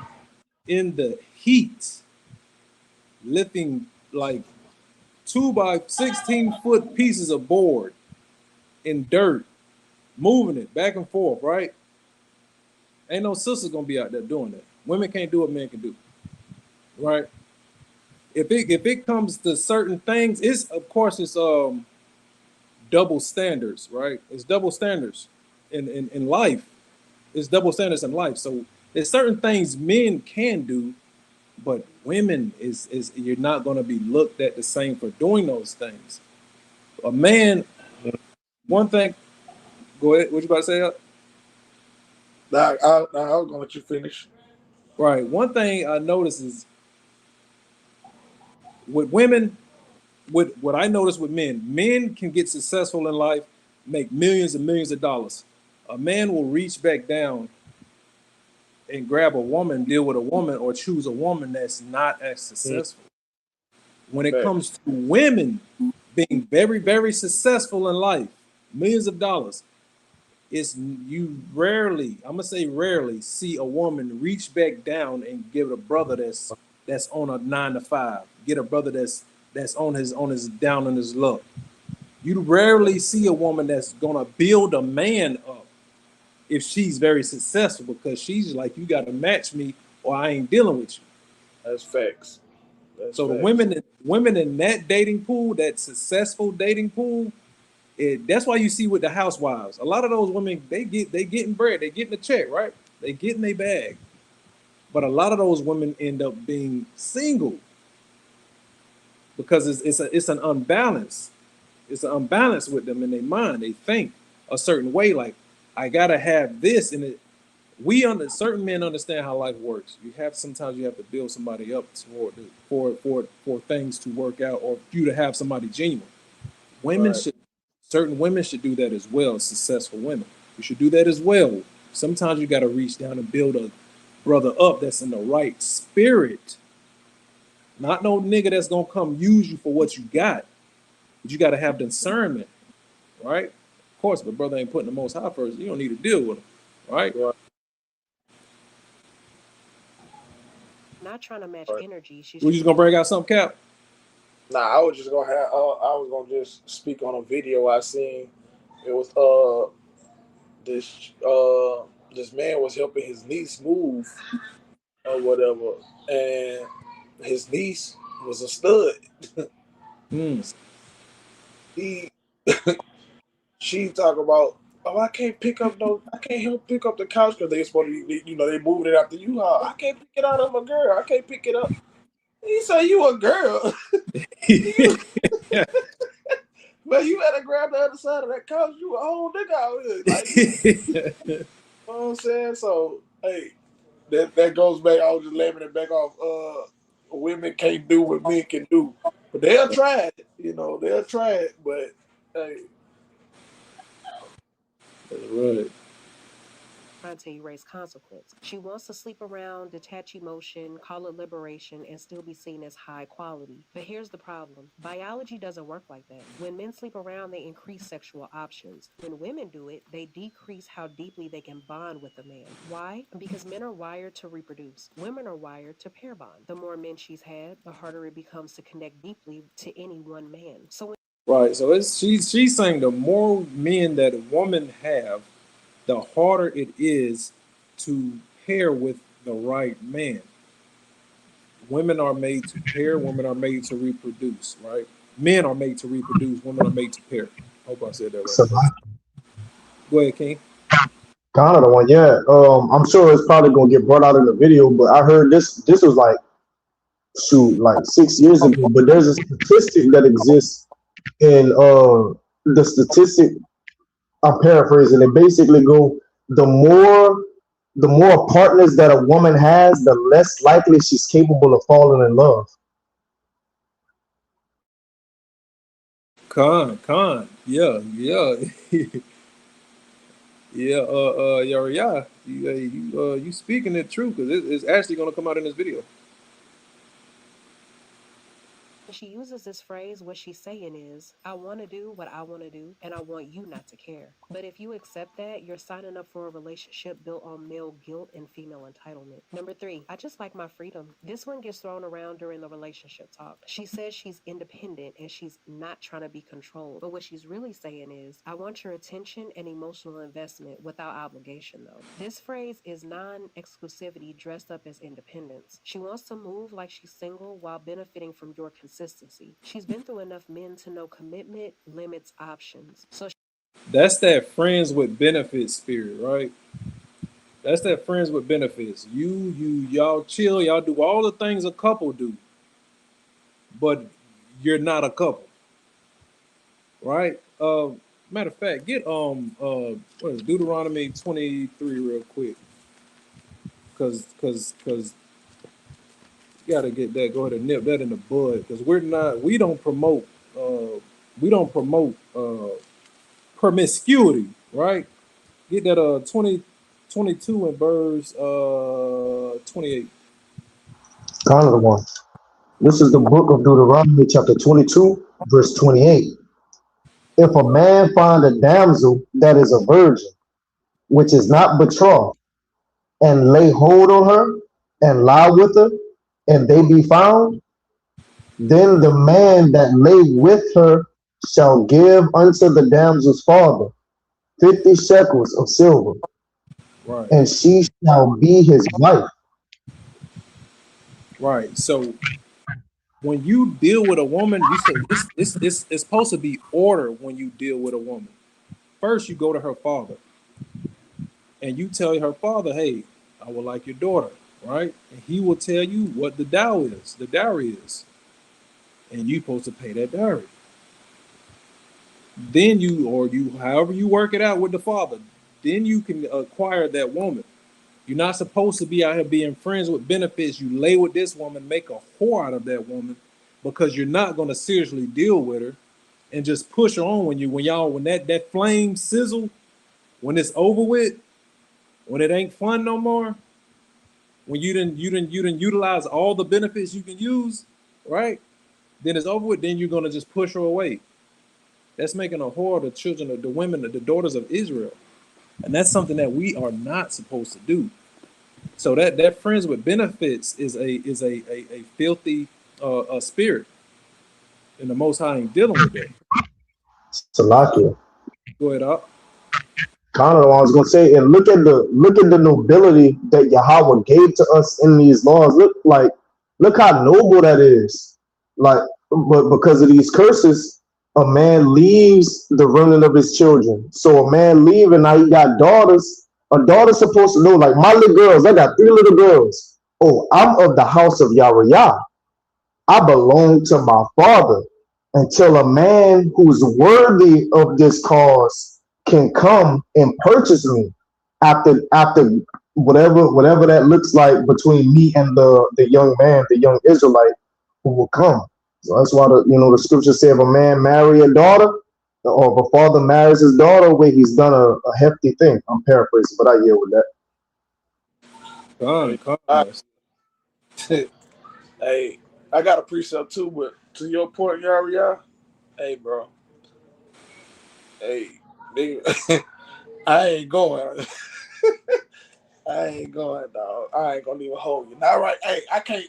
in the heat lifting like 2 by 16 foot pieces of board in dirt, moving it back and forth, right? Ain't no sister gonna be out there doing that. Women can't do what men can do, right? If it comes to certain things, it's of course it's double standards, right? It's double standards in life. It's double standards in life. So there's certain things men can do, but women is you're not gonna be looked at the same for doing those things. A man, one thing. Go ahead. What you about to say? I was gonna let you finish. Right. One thing I notice is with women, with what I notice with men, men can get successful in life, make millions and millions of dollars. A man will reach back down and grab a woman, deal with a woman, or choose a woman that's not as Mm, successful. When it facts. comes to women being very, very successful in life, millions of dollars, it's you rarely, I'm gonna say rarely, see a woman reach back down and give a brother that's on a 9 to 5, get a brother that's on his down on his luck. You rarely see a woman that's gonna build a man up if she's very successful because she's like, you gotta match me or I ain't dealing with you. That's facts. That's So the facts. women in that dating pool, that successful dating pool, that's why you see with the housewives. A lot of those women, they getting bread, they getting a check, right? They getting a bag. But a lot of those women end up being single because it's an unbalance. It's an unbalance with them in their mind. They think a certain way, like I gotta have this, and certain men understand how life works. You have sometimes you have to build somebody up for things to work out, or for you to have somebody genuine. Women Right. should Certain women should do that as well. Successful women, you should do that as well. Sometimes you got to reach down and build a brother up that's in the right spirit, not no nigga that's gonna come use you for what you got. But you got to have discernment, right? Of course, if a brother ain't putting the most high first, you don't need to deal with him, right? Right. not trying to match Right. energy. She's We just gonna bring out some cap. Nah, I was gonna just speak on a video I seen. It was this this man was helping his niece move or whatever, and his niece was a stud. Hmm. He she talk about, oh, I can't help pick up the couch because they supposed to be, they moving it out the U-Haul. I can't pick it out of a girl. I can't pick it up. He said, you a girl. You, man, you better grab the other side of that couch. You a whole nigga out here. Like, you know what I'm saying? So, hey, that goes back. I was just laughing it back off. Women can't do what men can do. But they'll try it. They'll try it. But, hey, That's right. trying to erase consequence. She wants to sleep around, detach emotion, call it liberation, and still be seen as high quality. But here's the problem: biology doesn't work like that. When men sleep around, they increase sexual options. When women do it, they decrease how deeply they can bond with a man. Why? Because men are wired to reproduce, women are wired to pair bond. The more men she's had, the harder it becomes to connect deeply to any one man. So Right. So it's she's saying the more men that a woman have, the harder it is to pair with the right man. Women are made to pair, women are made to reproduce, right? Men are made to reproduce, women are made to pair. Hope I said that right. So Go ahead, King. kind of the one, yeah. I'm sure it's probably gonna get brought out in the video, but I heard this. This was like shoot, like 6 years ago. But there's a statistic that exists in the statistic. I'm paraphrasing. It basically go the more the more partners that a woman has, the less likely she's capable of falling in love. Con. Yeah, yeah. Yeah, yeah. You speaking it true because it's actually gonna come out in this video. When she uses this phrase, what she's saying is, I want to do what I want to do, and I want you not to care. But if you accept that, you're signing up for a relationship built on male guilt and female entitlement. Number three, I just like my freedom. This one gets thrown around during the relationship talk. She says she's independent and she's not trying to be controlled. But what she's really saying is, I want your attention and emotional investment without obligation, though. This phrase is non exclusivity dressed up as independence. She wants to move like she's single while benefiting from your consistency. She's been through enough men to know commitment limits options. So That's that friends with benefits spirit, right? That's that friends with benefits. Y'all chill, y'all do all the things a couple do, but you're not a couple, right? Matter of fact, get what is Deuteronomy 23 real quick, cause you gotta get that. Go ahead and nip that in the bud, cause we don't promote promiscuity, right? Get that 22 and verse 28. Kind of the one. This is the book of Deuteronomy, chapter 22, verse 28. If a man find a damsel that is a virgin, which is not betrothed, and lay hold on her, and lie with her, and they be found, then the man that lay with her shall give unto the damsel's father 50 shekels of silver, Right, and she shall be his wife. right. So when you deal with a woman, you say it's supposed to be order when you deal with a woman. First, you go to her father and you tell her father, "Hey, I would like your daughter," right? And he will tell you what the dowry is, and you supposed to pay that dowry. Then however you work it out with the father, then you can acquire that woman. You're not supposed to be out here being friends with benefits. You lay with this woman, make a whore out of that woman, because you're not going to seriously deal with her and just push her on when that flame sizzle, when it's over with, when it ain't fun no more, when you didn't utilize all the benefits you can use, right? Then it's over with. Then you're gonna just push her away. That's making a whore of the children of the women, the daughters of Israel, and that's something that we are not supposed to do. So that friends with benefits is a filthy spirit, and the Most High ain't dealing with that. Salakia. Go ahead, up. Kind of, I was gonna say, and look at the nobility that Yahweh gave to us in these laws. Look how noble that is. Like, but because of these curses, a man leaves the remnant of his children. So a man leaving now, he got daughters. A daughter's supposed to know, like my little girls. I got three little girls. Oh, I'm of the house of Yahweh. I belong to my father until a man who's worthy of this cause can come and purchase me after whatever that looks like between me and the young man, the young Israelite who will come. So that's why the scriptures say if a man marry a daughter, or if a father marries his daughter, where he's done a hefty thing. I'm paraphrasing, but I yield with that. Con, Hey, I, con. hey, I got a precept too, but to your point, Yari, hey, bro, hey, nigga, I ain't going. I ain't going, dog. I ain't gonna even hold you. Not right. Hey, I can't.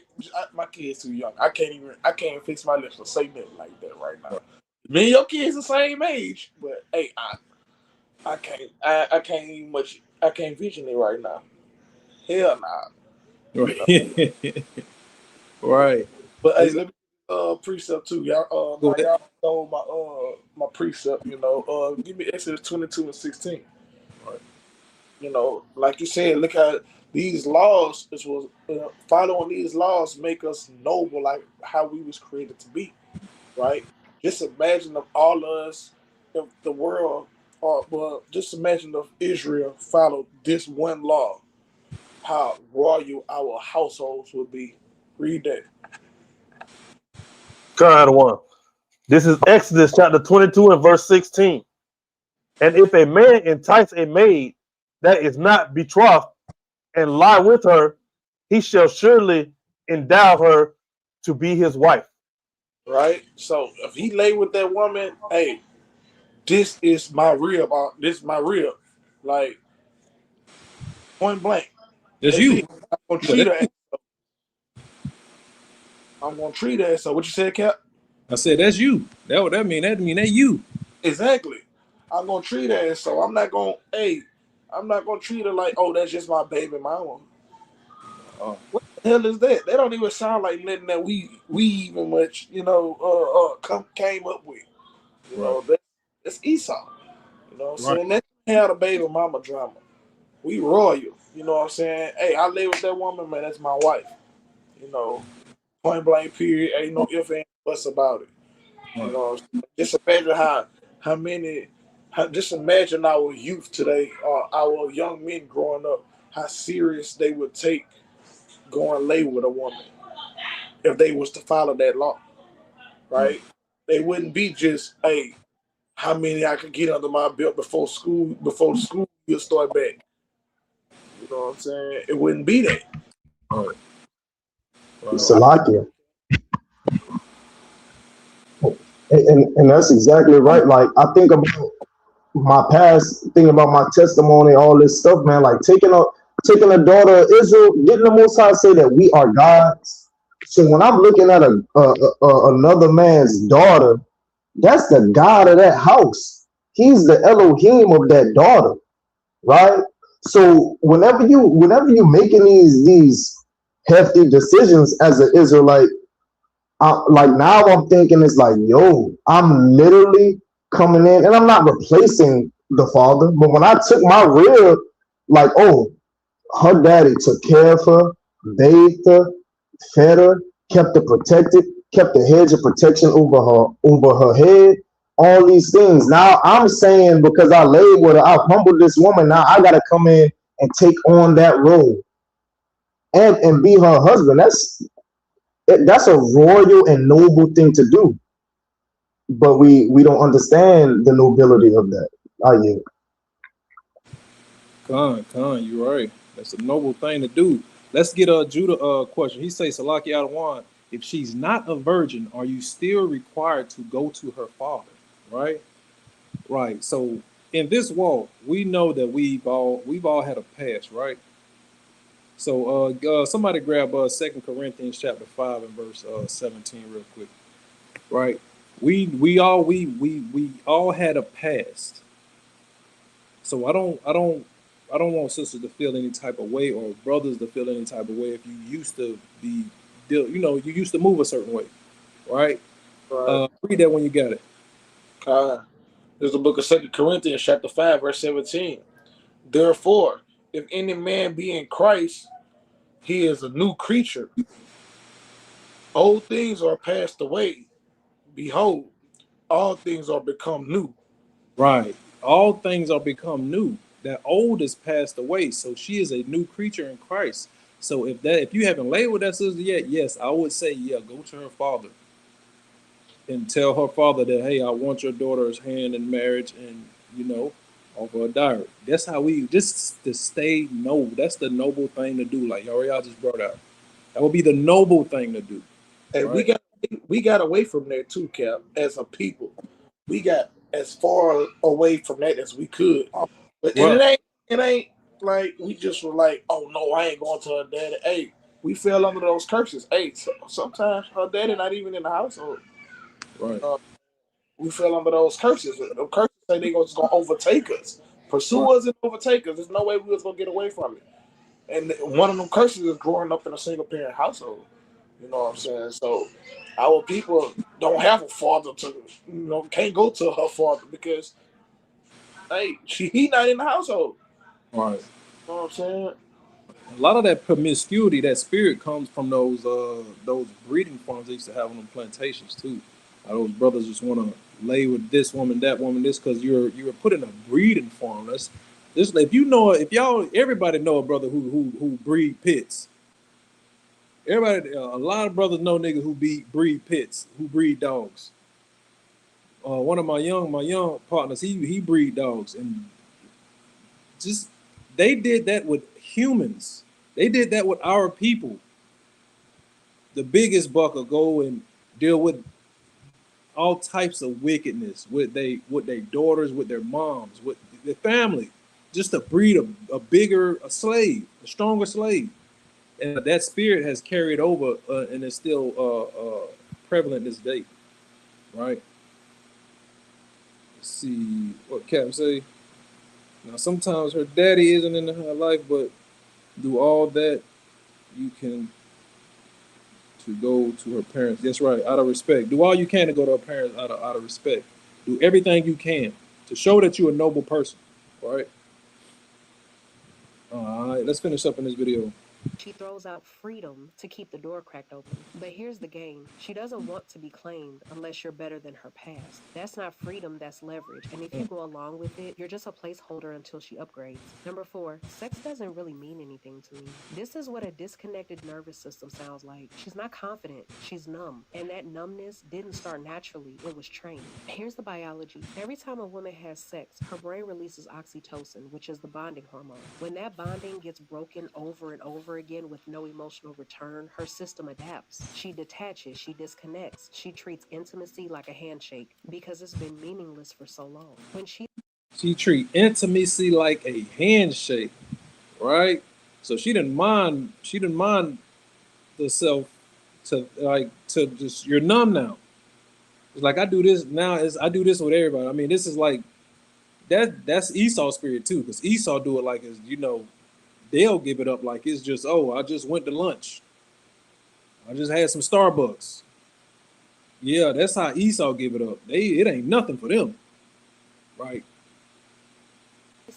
My kid's too young. I can't even. I can't fix my lips to say nothing like that right now. Me and your kids the same age, but hey, I can't even much. I can't vision it right now. Hell nah. You know. Right. But hey, It's, let me precept too. Y'all go now ahead. y'all stole my precept, you know. Give me Exodus 22:16. Right. You know, like you said, look at these laws, which was following these laws make us noble like how we was created to be, right? Just imagine if all of us, if the world or well, just imagine if Israel followed this one law, how royal our households would be. Read that. God one. This is Exodus chapter 22 and verse 16. And if a man entice a maid that is not betrothed and lie with her, he shall surely endow her to be his wife. Right? So if he lay with that woman, hey, this is my rib. This is my rib. Like point blank. That's That's you. it. I'm gonna Yeah, treat that's her. you. I'm gonna treat her. So what you said, Cap? I said that's you. That what that mean. That mean that you. Exactly. I'm gonna treat her. So I'm not gonna. Hey, I'm not gonna treat her like, oh, that's just my baby mama. Oh, What the hell is that? That don't even sound like nothing that we even much came up with. You right. know that's Esau. You know what I'm Right. saying? That had a baby mama drama. We royal. You know what I'm saying? Hey, I live with that woman, man. That's my wife. You know, point blank. Period. Ain't no if and buts about it. You Right. know, what I'm saying? Just imagine how many. Just imagine our youth today, or our young men growing up, how serious they would take going lay with a woman if they was to follow that law, Right. right? They wouldn't be just, hey, how many I could get under my belt before the school year start back. You know what I'm saying? It wouldn't be that. Right. Right. Salakia. And that's exactly right. Like I think about my past, thinking about my testimony, all this stuff, man. Like taking a daughter of Israel, didn't the Most High say that we are gods? So when I'm looking at another man's daughter, that's the God of that house. He's the Elohim of that daughter, right? So whenever you making these hefty decisions as an Israelite, like now I'm thinking it's like, yo, I'm literally coming in and I'm not replacing the father. But when I took my rib, like, oh, her daddy took care of her, bathed her, fed her, kept her protected, kept a hedge of protection over her head. All these things. Now I'm saying because I laid with her, I humbled this woman. Now I gotta come in and take on that role and be her husband. That's a royal and noble thing to do, but we don't understand the nobility of that. Yeah. You're right. That's a noble thing to do. Let's get a Judah question. He says, Salaki Adawan, if she's not a virgin, are you still required to go to her father? Right? Right. So in this walk, we know that we've all had a past, right? So somebody grab 2 Corinthians chapter 5 and verse 17 real quick. Right? We all had a past. So I don't want sisters to feel any type of way or brothers to feel any type of way if you used to you used to move a certain way, right? Right. Read that when you got it. There's the book of 2 Corinthians, chapter 5, verse 17. Therefore, if any man be in Christ, he is a new creature. Old things are passed away. Behold, all things are become new. Right. All things are become new. That old is passed away. So she is a new creature in Christ. So if you haven't laid with that sister yet, yes, I would say, yeah, go to her father and tell her father that, hey, I want your daughter's hand in marriage and, offer a diary. That's how we just to stay noble. That's the noble thing to do, like y'all just brought out. That would be the noble thing to do, And right? we got away from that too, Cap, as a people. We got as far away from that as we could. But and Well, it ain't like we just were like, oh no, I ain't going to her daddy. Hey, we fell under those curses. Hey, sometimes her daddy not even in the household. You right. know, we fell under those curses. The curses say they just gonna overtake us, pursue us and overtake us. There's no way we was gonna get away from it. And one of them curses is growing up in a single parent household. You know what I'm saying? So our people don't have a father to, can't go to her father because hey, he not in the household. Right. You know what I'm saying? A lot of that promiscuity, that spirit comes from those breeding farms they used to have on them plantations too. Those brothers just want to lay with this woman, that woman, this because you're put in a breeding farm. That's this. If you know, if y'all, everybody know a brother who breed pits. Everybody, a lot of brothers know niggas who breed pits, who breed dogs. One of my young partners, he breed dogs, and just they did that with humans. They did that with our people. The biggest buck will go and deal with all types of wickedness with their daughters, with their moms, with their family, just to breed a slave, a stronger slave. And that spirit has carried over and is still prevalent this day, right? Let's see what Cap say. Now, sometimes her daddy isn't in her life, but do all that you can to go to her parents. That's right, out of respect. Do all you can to go to her parents out of respect. Do everything you can to show that you're a noble person, right? All right, let's finish up in this video. She throws out freedom to keep the door cracked open. But here's the game. She doesn't want to be claimed unless you're better than her past. That's not freedom, that's leverage. And if you go along with it, you're just a placeholder until she upgrades. Number 4, sex doesn't really mean anything to me. This is what a disconnected nervous system sounds like. She's not confident, she's numb. And that numbness didn't start naturally, it was trained. Here's the biology. Every time a woman has sex, her brain releases oxytocin, which is the bonding hormone. When that bonding gets broken over and over again with no emotional return, her system adapts. She detaches, she disconnects, she treats intimacy like a handshake because it's been meaningless for so long. When she treat intimacy like a handshake, right? So she didn't mind herself to just you're numb now. It's like I do this now. I do this with everybody. I mean, this is like that's Esau spirit too, because Esau do it like as they'll give it up like it's just I just went to lunch. I just had some Starbucks. Yeah, that's how Esau give it up. It ain't nothing for them, right?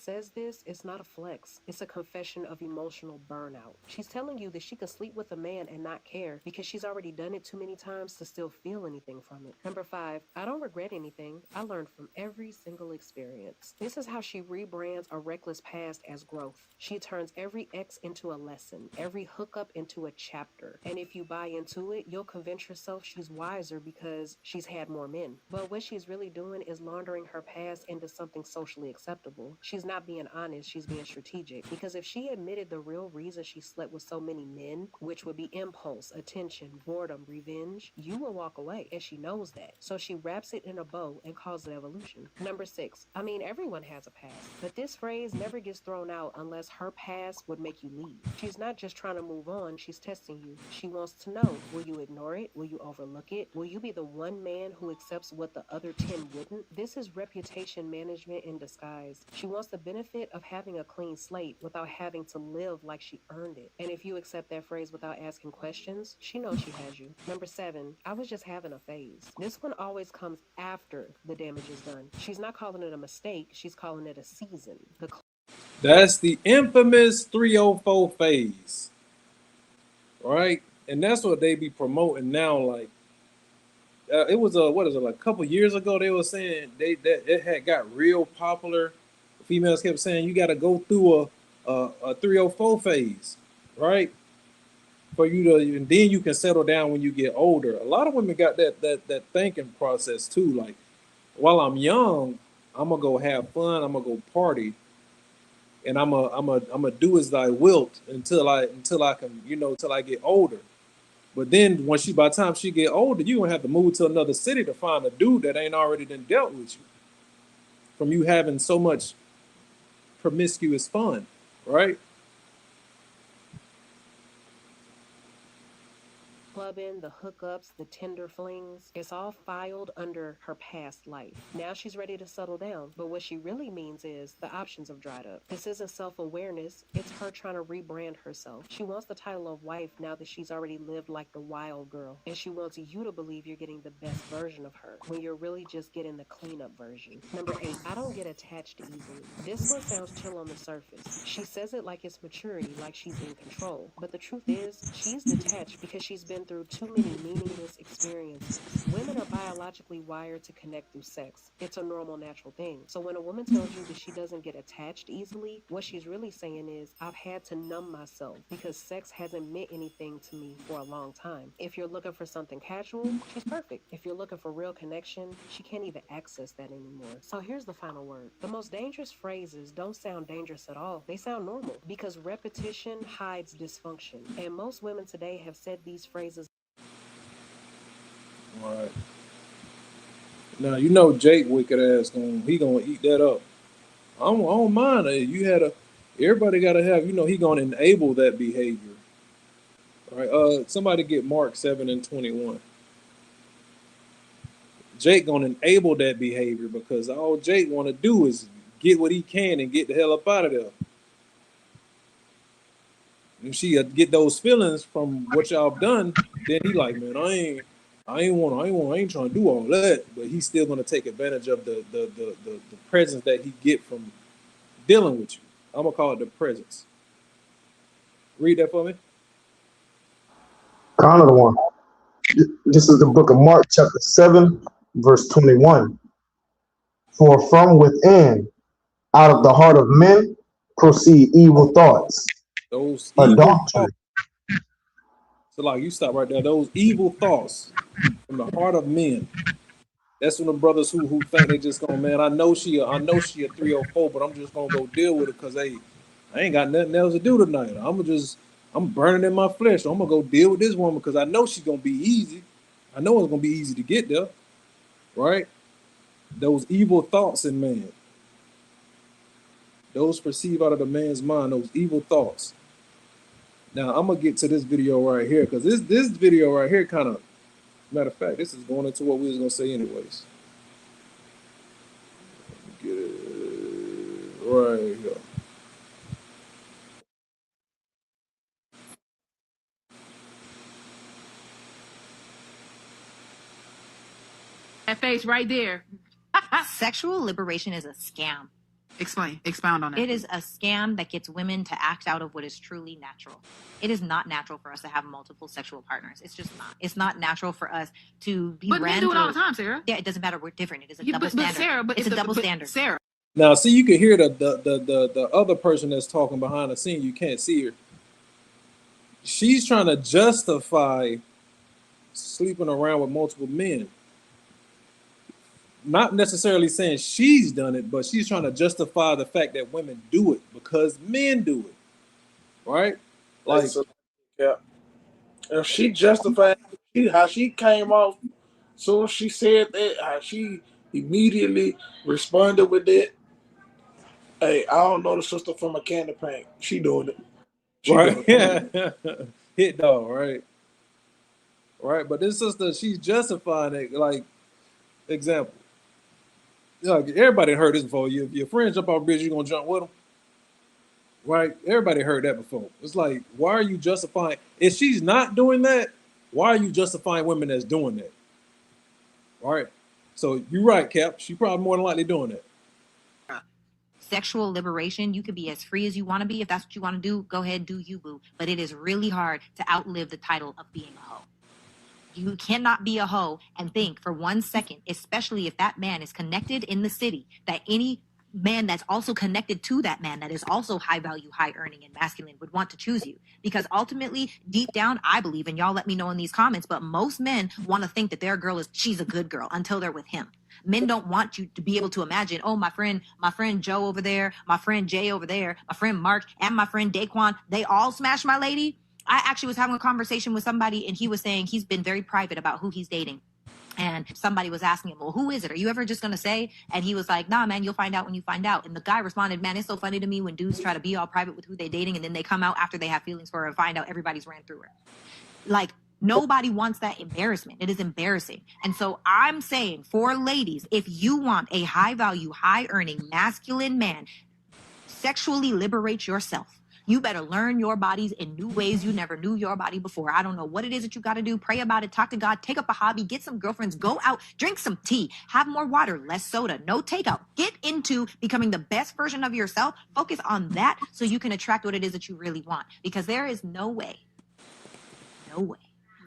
says this, it's not a flex. It's a confession of emotional burnout. She's telling you that she could sleep with a man and not care because she's already done it too many times to still feel anything from it. Number 5, I don't regret anything. I learned from every single experience. This is how she rebrands a reckless past as growth. She turns every ex into a lesson, every hookup into a chapter. And if you buy into it, you'll convince yourself she's wiser because she's had more men. But what she's really doing is laundering her past into something socially acceptable. She's not being honest, she's being strategic. Because if she admitted the real reason she slept with so many men, which would be impulse, attention, boredom, revenge, you will walk away. And she knows that. So she wraps it in a bow and calls it evolution. Number 6, I mean, everyone has a past. But this phrase never gets thrown out unless her past would make you leave. She's not just trying to move on, she's testing you. She wants to know, will you ignore it? Will you overlook it? Will you be the one man who accepts what the other 10 wouldn't? This is reputation management in disguise. She wants the benefit of having a clean slate without having to live like she earned it. And if you accept that phrase without asking questions, she knows she has you. Number 7, I was just having a phase. This one always comes after the damage is done. She's not calling it a mistake, she's calling it a season. That's the infamous 304 phase, right? And that's what they be promoting now. Like it was what is it, like a couple years ago? They were saying that it had got real popular. Females kept saying you got to go through a 304 phase, right? For you to, and then you can settle down when you get older. A lot of women got that thinking process too. Like, while I'm young, I'm gonna go have fun. I'm gonna go party, and I'm a do as I wilt until I can till I get older. But then by the time she get older, you gonna have to move to another city to find a dude that ain't already done dealt with you from you having so much promiscuous fun, right? clubbing, the hookups, the tender flings, it's all filed under her past life. Now she's ready to settle down, but what she really means is the options have dried up. This isn't self-awareness, it's her trying to rebrand herself. She wants the title of wife now that she's already lived like the wild girl, and she wants you to believe you're getting the best version of her when you're really just getting the cleanup version. Number 8, I don't get attached easily. This one sounds chill on the surface. She says it like it's maturity, like she's in control. But the truth is, she's detached because she's been through too many meaningless experiences. Women are biologically wired to connect through sex. It's a normal, natural thing. So when a woman tells you that she doesn't get attached easily, what she's really saying is, I've had to numb myself because sex hasn't meant anything to me for a long time. If you're looking for something casual, she's perfect. If you're looking for real connection, she can't even access that anymore. So here's the final word. The most dangerous phrases don't sound dangerous at all. They sound normal because repetition hides dysfunction. And most women today have said these phrases. All right. Now you know Jake wicked ass gonna eat that up. I don't mind it. Everybody gotta have, he gonna enable that behavior. All right. Somebody get Mark 7:21. Jake gonna enable that behavior because all Jake wanna do is get what he can and get the hell up out of there. If she get those feelings from what y'all done, then he like, man, I ain't trying to do all that. But he's still gonna take advantage of the presence that he get from dealing with you. I'm gonna call it the presence. Read that for me. Kind of the one. This is the book of Mark, chapter 7, verse 21. For from within, out of the heart of men, proceed evil thoughts, Those evil adultery. thoughts. So like you stop right there. Those evil thoughts from the heart of men. That's from the brothers who think they just gonna, man, I know she a 304, but I'm just gonna go deal with it because hey, I ain't got nothing else to do tonight. I'm burning in my flesh. So I'm gonna go deal with this woman because I know she's gonna be easy. I know it's gonna be easy to get there, right? Those evil thoughts in man. Those perceive out of the man's mind, those evil thoughts. Now I'm gonna get to this video right here because this video right here kind of, matter of fact, this is going into what we was gonna say anyways. Get it right here. That face right there. Sexual liberation is a scam. Expound on that. It is a scam that gets women to act out of what is truly natural. It is not natural for us to have multiple sexual partners. It's just not. It's not natural for us to be But ran men do it all the through. time, Sarah. Yeah, it doesn't matter. We're different. It is a Yeah, double but standard. Sarah, but it's a double standard. Sarah. Now, see, you can hear the other person that's talking behind the scene. You can't see her. She's trying to justify sleeping around with multiple men. Not necessarily saying she's done it, but she's trying to justify the fact that women do it because men do it, right? Like, yeah. If she justified how she came off, soon as she said that, how she immediately responded with that. Hey, I don't know the sister from a can of paint. She doing it. right? Yeah, hit dog, right? Right, but this sister, she's justifying it. Like, example, like everybody heard this before. Your friends jump off a bridge, you gonna jump with them, right? Everybody heard that before. It's like, why are you justifying? If she's not doing that, why are you justifying women that's doing that? Right. So you're right, Cap. She probably more than likely doing that. Sexual liberation, you could be as free as you want to be. If that's what you want to do, go ahead, do you, boo. But it is really hard to outlive the title of being a hoe. You cannot be a hoe and think for 1 second, especially if that man is connected in the city, that any man that's also connected to that man that is also high value, high earning, and masculine would want to choose you. Because ultimately, deep down, I believe, and y'all let me know in these comments, but most men want to think that their girl she's a good girl until they're with him. Men don't want you to be able to imagine, oh, my friend Joe over there, my friend Jay over there, my friend Mark, and my friend Daquan, they all smashed my lady. I actually was having a conversation with somebody and he was saying he's been very private about who he's dating. And somebody was asking him, well, who is it? Are you ever just going to say? And he was like, nah, man, you'll find out when you find out. And the guy responded, man, it's so funny to me when dudes try to be all private with who they're dating and then they come out after they have feelings for her and find out everybody's ran through her. Like, Nobody wants that embarrassment. It is embarrassing. And so I'm saying for ladies, if you want a high value, high earning, masculine man, sexually liberate yourself. You better learn your bodies in new ways you never knew your body before. I don't know what it is that you got to do. Pray about it. Talk to God. Take up a hobby. Get some girlfriends. Go out. Drink some tea. Have more water. Less soda. No takeout. Get into becoming the best version of yourself. Focus on that so you can attract what it is that you really want. Because there is no way. I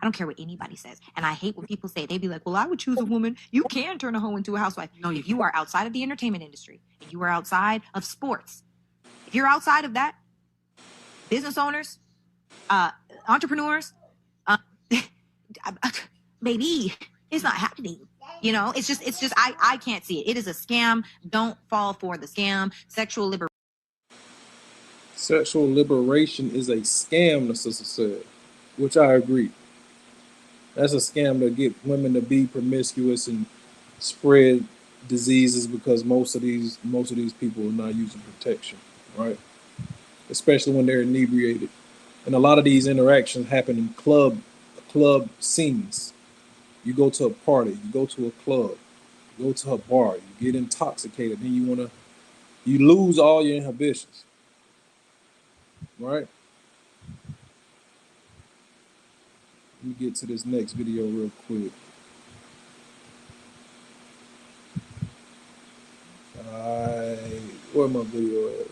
don't care what anybody says. And I hate when people say, they be like, well, I would choose a woman. You can turn a hoe into a housewife. No, if you are outside of the entertainment industry and you are outside of sports, if you're outside of that, business owners, entrepreneurs, baby, it's not happening. You know, it's just, I can't see it. It is a scam. Don't fall for the scam. Sexual liberation is a scam, the sister said, which I agree. That's a scam to get women to be promiscuous and spread diseases because most of these people are not using protection, right? Especially when they're inebriated. And a lot of these interactions happen in club scenes. You go to a party, you go to a club, you go to a bar, you get intoxicated, then you lose all your inhibitions, right? Let me get to this next video real quick. Where my video at?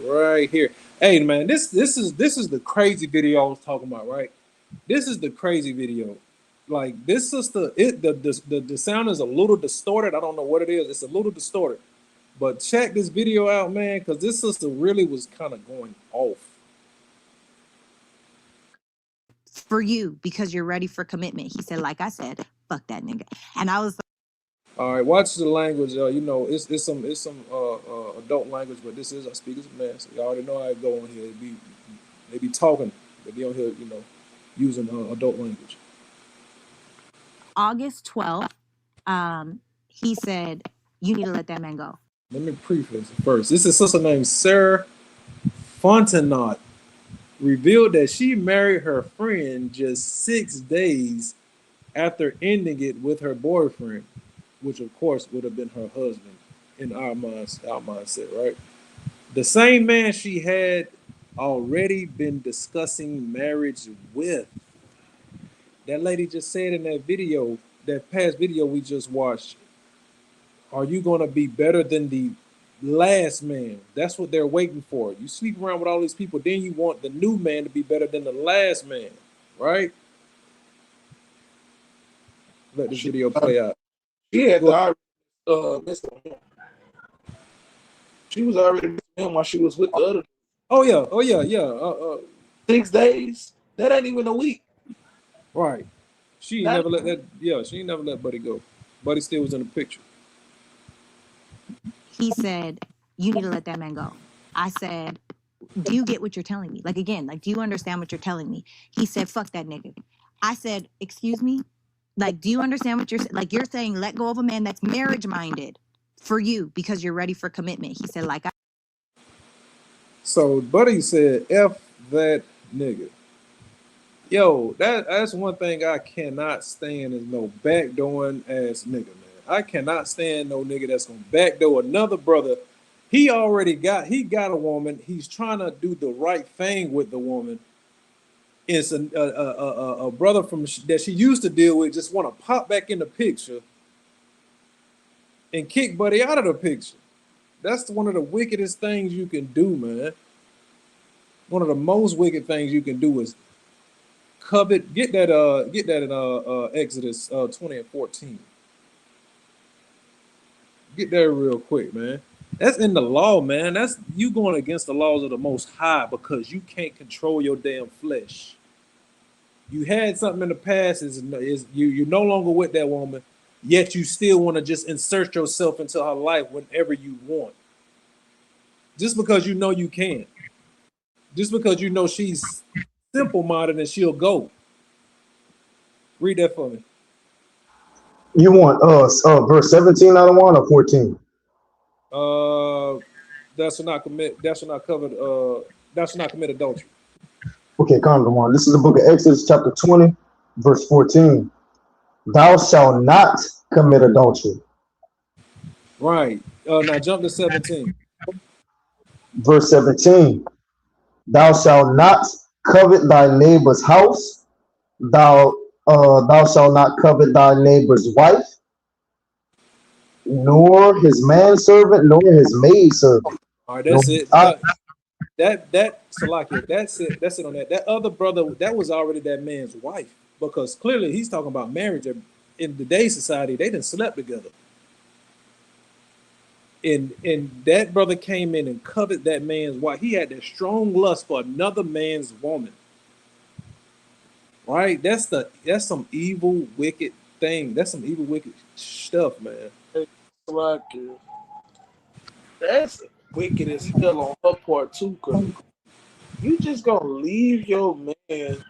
Right here. Hey man, this is the crazy video I was talking about, right? This is the crazy video. Like this sister, the sound is a little distorted. I don't know what it is. It's a little distorted. But check this video out, man, because this sister really was kind of going off. for you because you're ready for commitment. He said, like I said, fuck that nigga. And I was All right, watch the language. You know, it's some adult language, but this is I speak as a man. So you already know how it go on here. They be talking, they be on here, you know, using adult language. August 12th. He said, you need to let that man go. Let me preface it first. This is sister named Sarah Fontenot. Revealed that she married her friend just 6 days after ending it with her boyfriend, which of course would have been her husband in our mindset, right? The same man she had already been discussing marriage with. That lady just said in that video, that past video we just watched, are you going to be better than the last man? That's what they're waiting for. You sleep around with all these people, then you want the new man to be better than the last man, right? Let this video play out. She had missing him. She was already missing him while she was with the other. Oh yeah. 6 days. That ain't even a week. Right. She ain't never let that. Yeah, she ain't never let Buddy go. Buddy still was in the picture. He said, you need to let that man go. I said, do you get what you're telling me? Like, again, like, do you understand what you're telling me? He said, fuck that nigga. I said, excuse me? Like, do you understand what you're saying? Like, you're saying let go of a man that's marriage minded for you because you're ready for commitment. He said, like, So Buddy said, F that nigga. Yo, that's one thing I cannot stand is no backdooring ass nigga, man. I cannot stand no nigga that's gonna backdoor another brother. He got a woman. He's trying to do the right thing with the woman. It's a brother that she used to deal with just want to pop back in the picture and kick Buddy out of the picture. That's one of the wickedest things you can do, man. One of the most wicked things you can do is covet. Get that in Exodus 20 and 14. Get there real quick, man. That's in the law, man. That's you going against the laws of the Most High because you can't control your damn flesh. You had something in the past, is you're no longer with that woman, yet you still want to just insert yourself into her life whenever you want. Just because you know you can. Just because you know she's simple-minded and she'll go. Read that for me. You want verse 17 out of 1 or 14? Thou shalt not commit adultery. Okay, calm down. This is the book of Exodus, chapter 20, verse 14. Thou shalt not commit adultery. Right. Now jump to 17. Verse 17. Thou shalt not covet thy neighbor's house. Thou shalt not covet thy neighbor's wife, nor his manservant, nor his maidservant, All right, nor that's his it. That Salakia, that's it. That's it on that. That other brother, that was already that man's wife. Because clearly he's talking about marriage. In today's society, they didn't slept together. And that brother came in and coveted that man's wife. He had that strong lust for another man's woman. Right? That's some evil, wicked thing. That's some evil, wicked stuff, man. Like, that's wicked as hell on her part too, cause you just gonna leave your man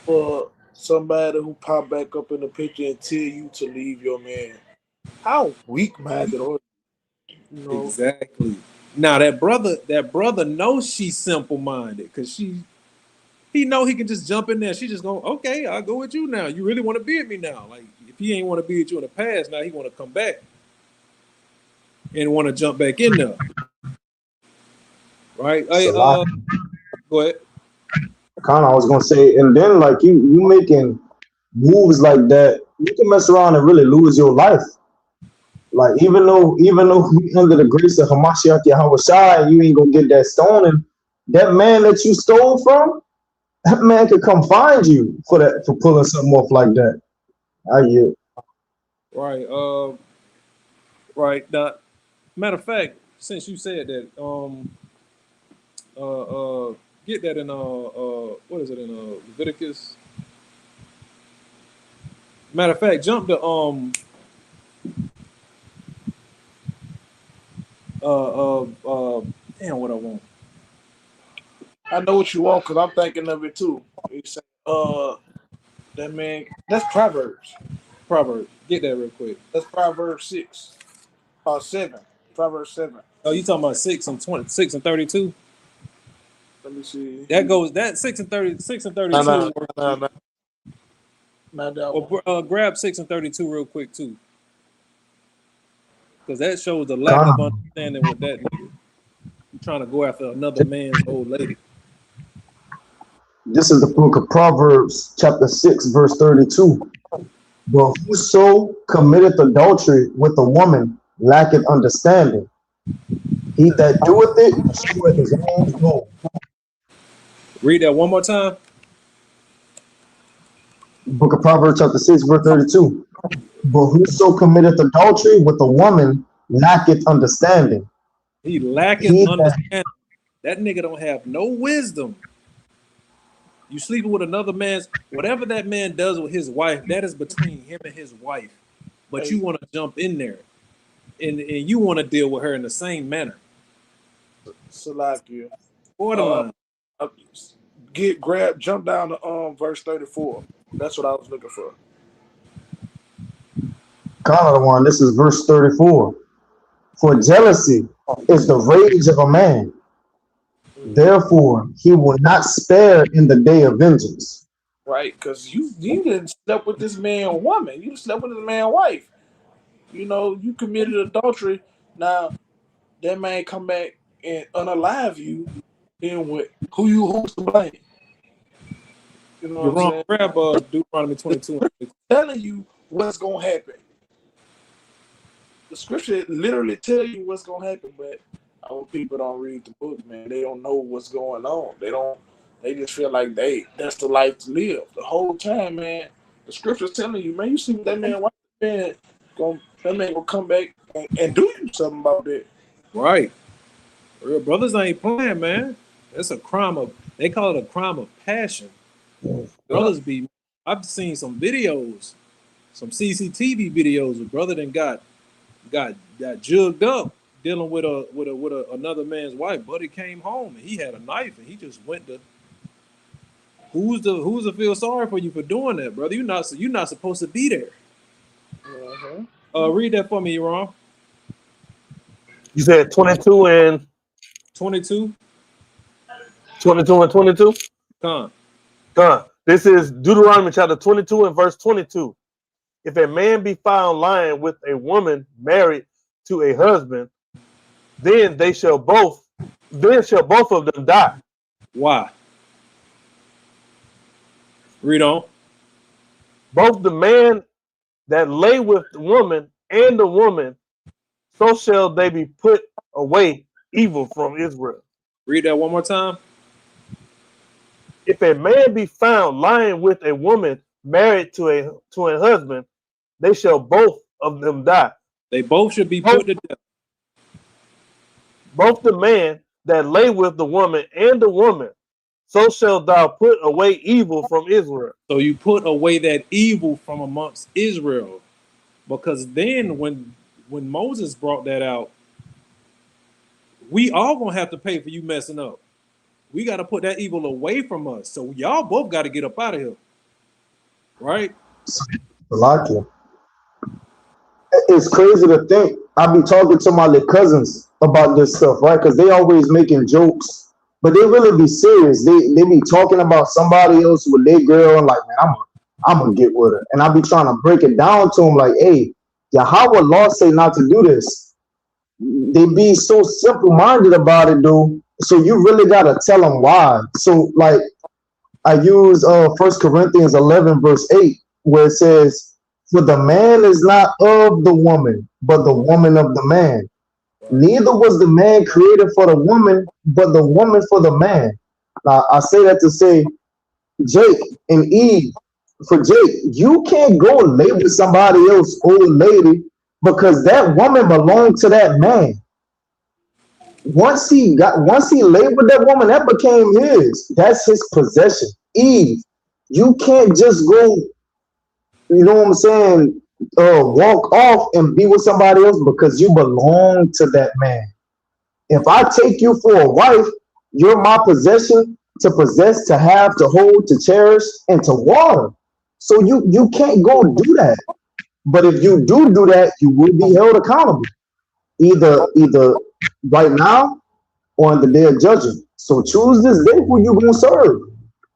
for somebody who pop back up in the picture and tell you to leave your man. How weak minded are you? Know? Exactly. Now that brother knows she's simple minded because he know he can just jump in there. She just go, okay, I'll go with you now. You really want to be with me now? Like if he ain't want to be with you in the past, now he want to come back and want to jump back in there, right? Hey, Salaki. go ahead. Kind of, I was gonna say, and then like you making moves like that, you can mess around and really lose your life. Like even though you under the grace of Hamashiach Yahweh you ain't gonna get that stone, and that man that you stole from, that man could come find you for pulling something off like that. I get. Right. Right. Now, matter of fact, since you said that, get that in what is it in Leviticus? Matter of fact, jump to damn what I want. I know what you want because I'm thinking of it too. You say, that man, that's Proverbs. Proverbs. Get that real quick. That's Proverbs 6 or 7. Proverbs 7. Oh, you talking about 6 and 32? Let me see. That goes that 6 and 32. No. Not that one. Or grab 6 and 32 real quick too, because that shows the lack of Con. understanding with that nigga. You trying to go after another man's old lady. This is the book of Proverbs, chapter 6, verse 32. But whoso committeth adultery with a woman lacketh understanding. He that doeth it showeth his own soul. Read that one more time. Book of Proverbs, chapter 6, verse 32. But whoso committeth adultery with a woman lacketh understanding. He lacketh He that understanding. That nigga don't have no wisdom. You sleeping with another man's, whatever that man does with his wife, that is between him and his wife. But you want to jump in there and you want to deal with her in the same manner. Salakia. Borderline. Jump down to verse 34. That's what I was looking for. Kind one. This is verse 34. For jealousy is the rage of a man. Therefore, he will not spare in the day of vengeance. Right, because you didn't sleep with this man woman. You slept with this man wife. You know, you committed adultery. Now that man come back and unalive you. Then what? Who's to blame? You know You're what I'm wrong. saying? Grab Deuteronomy 22. Telling you what's gonna happen. The scripture literally tell you what's gonna happen, but our people don't read the book, man. They don't know what's going on. They just feel like that's the life to live. The whole time, man, the scripture's telling you, man, you see what that man, that man gonna come back and do you something about that. Right. Real brothers ain't playing, man. That's a crime of, they call it a crime of passion. Brothers be, I've seen some videos, some CCTV videos where brother then got jugged up dealing with another man's wife. Buddy came home and he had a knife and he just went to, who's to feel sorry for you for doing that, brother? You're not supposed to be there. Read that for me, Ron. You said 22 and 22. 22 and 22? Con. This is Deuteronomy chapter 22 and verse 22. If a man be found lying with a woman married to a husband, then shall both of them die. Why? Read on. Both the man that lay with the woman and the woman, so shall they be put away evil from Israel. Read that one more time. If a man be found lying with a woman married to a husband, they shall both of them die. They both should be put to death. Both the man that lay with the woman and the woman, so shalt thou put away evil from Israel. So you put away that evil from amongst Israel. Because then when Moses brought that out, we all gonna have to pay for you messing up. We got to put that evil away from us. So y'all both got to get up out of here. Right? Salakia. It's crazy to think. I be talking to my little cousins about this stuff, right? Because they always making jokes, but they really be serious. They be talking about somebody else with their girl, and like, man, I'm gonna get with her. And I be trying to break it down to them, like, hey, Yahweh law say not to do this. They be so simple minded about it, dude. So you really gotta tell them why. So like, I use 1 Corinthians 11 verse 8, where it says, "For the man is not of the woman, but the woman of the man. Neither was the man created for the woman, but the woman for the man." Now I say that to say, Jake and Eve, for Jake, you can't go lay with somebody else, old lady, because that woman belonged to that man. Once he laid with that woman, that became his. That's his possession. Eve, you can't just go, you know what I'm saying, walk off and be with somebody else because you belong to that man. If I take you for a wife, you're my possession, to possess, to have, to hold, to cherish, and to water. So you can't go do that. But if you do that, you will be held accountable, either right now or on the day of judgment. So choose this day who you gonna serve,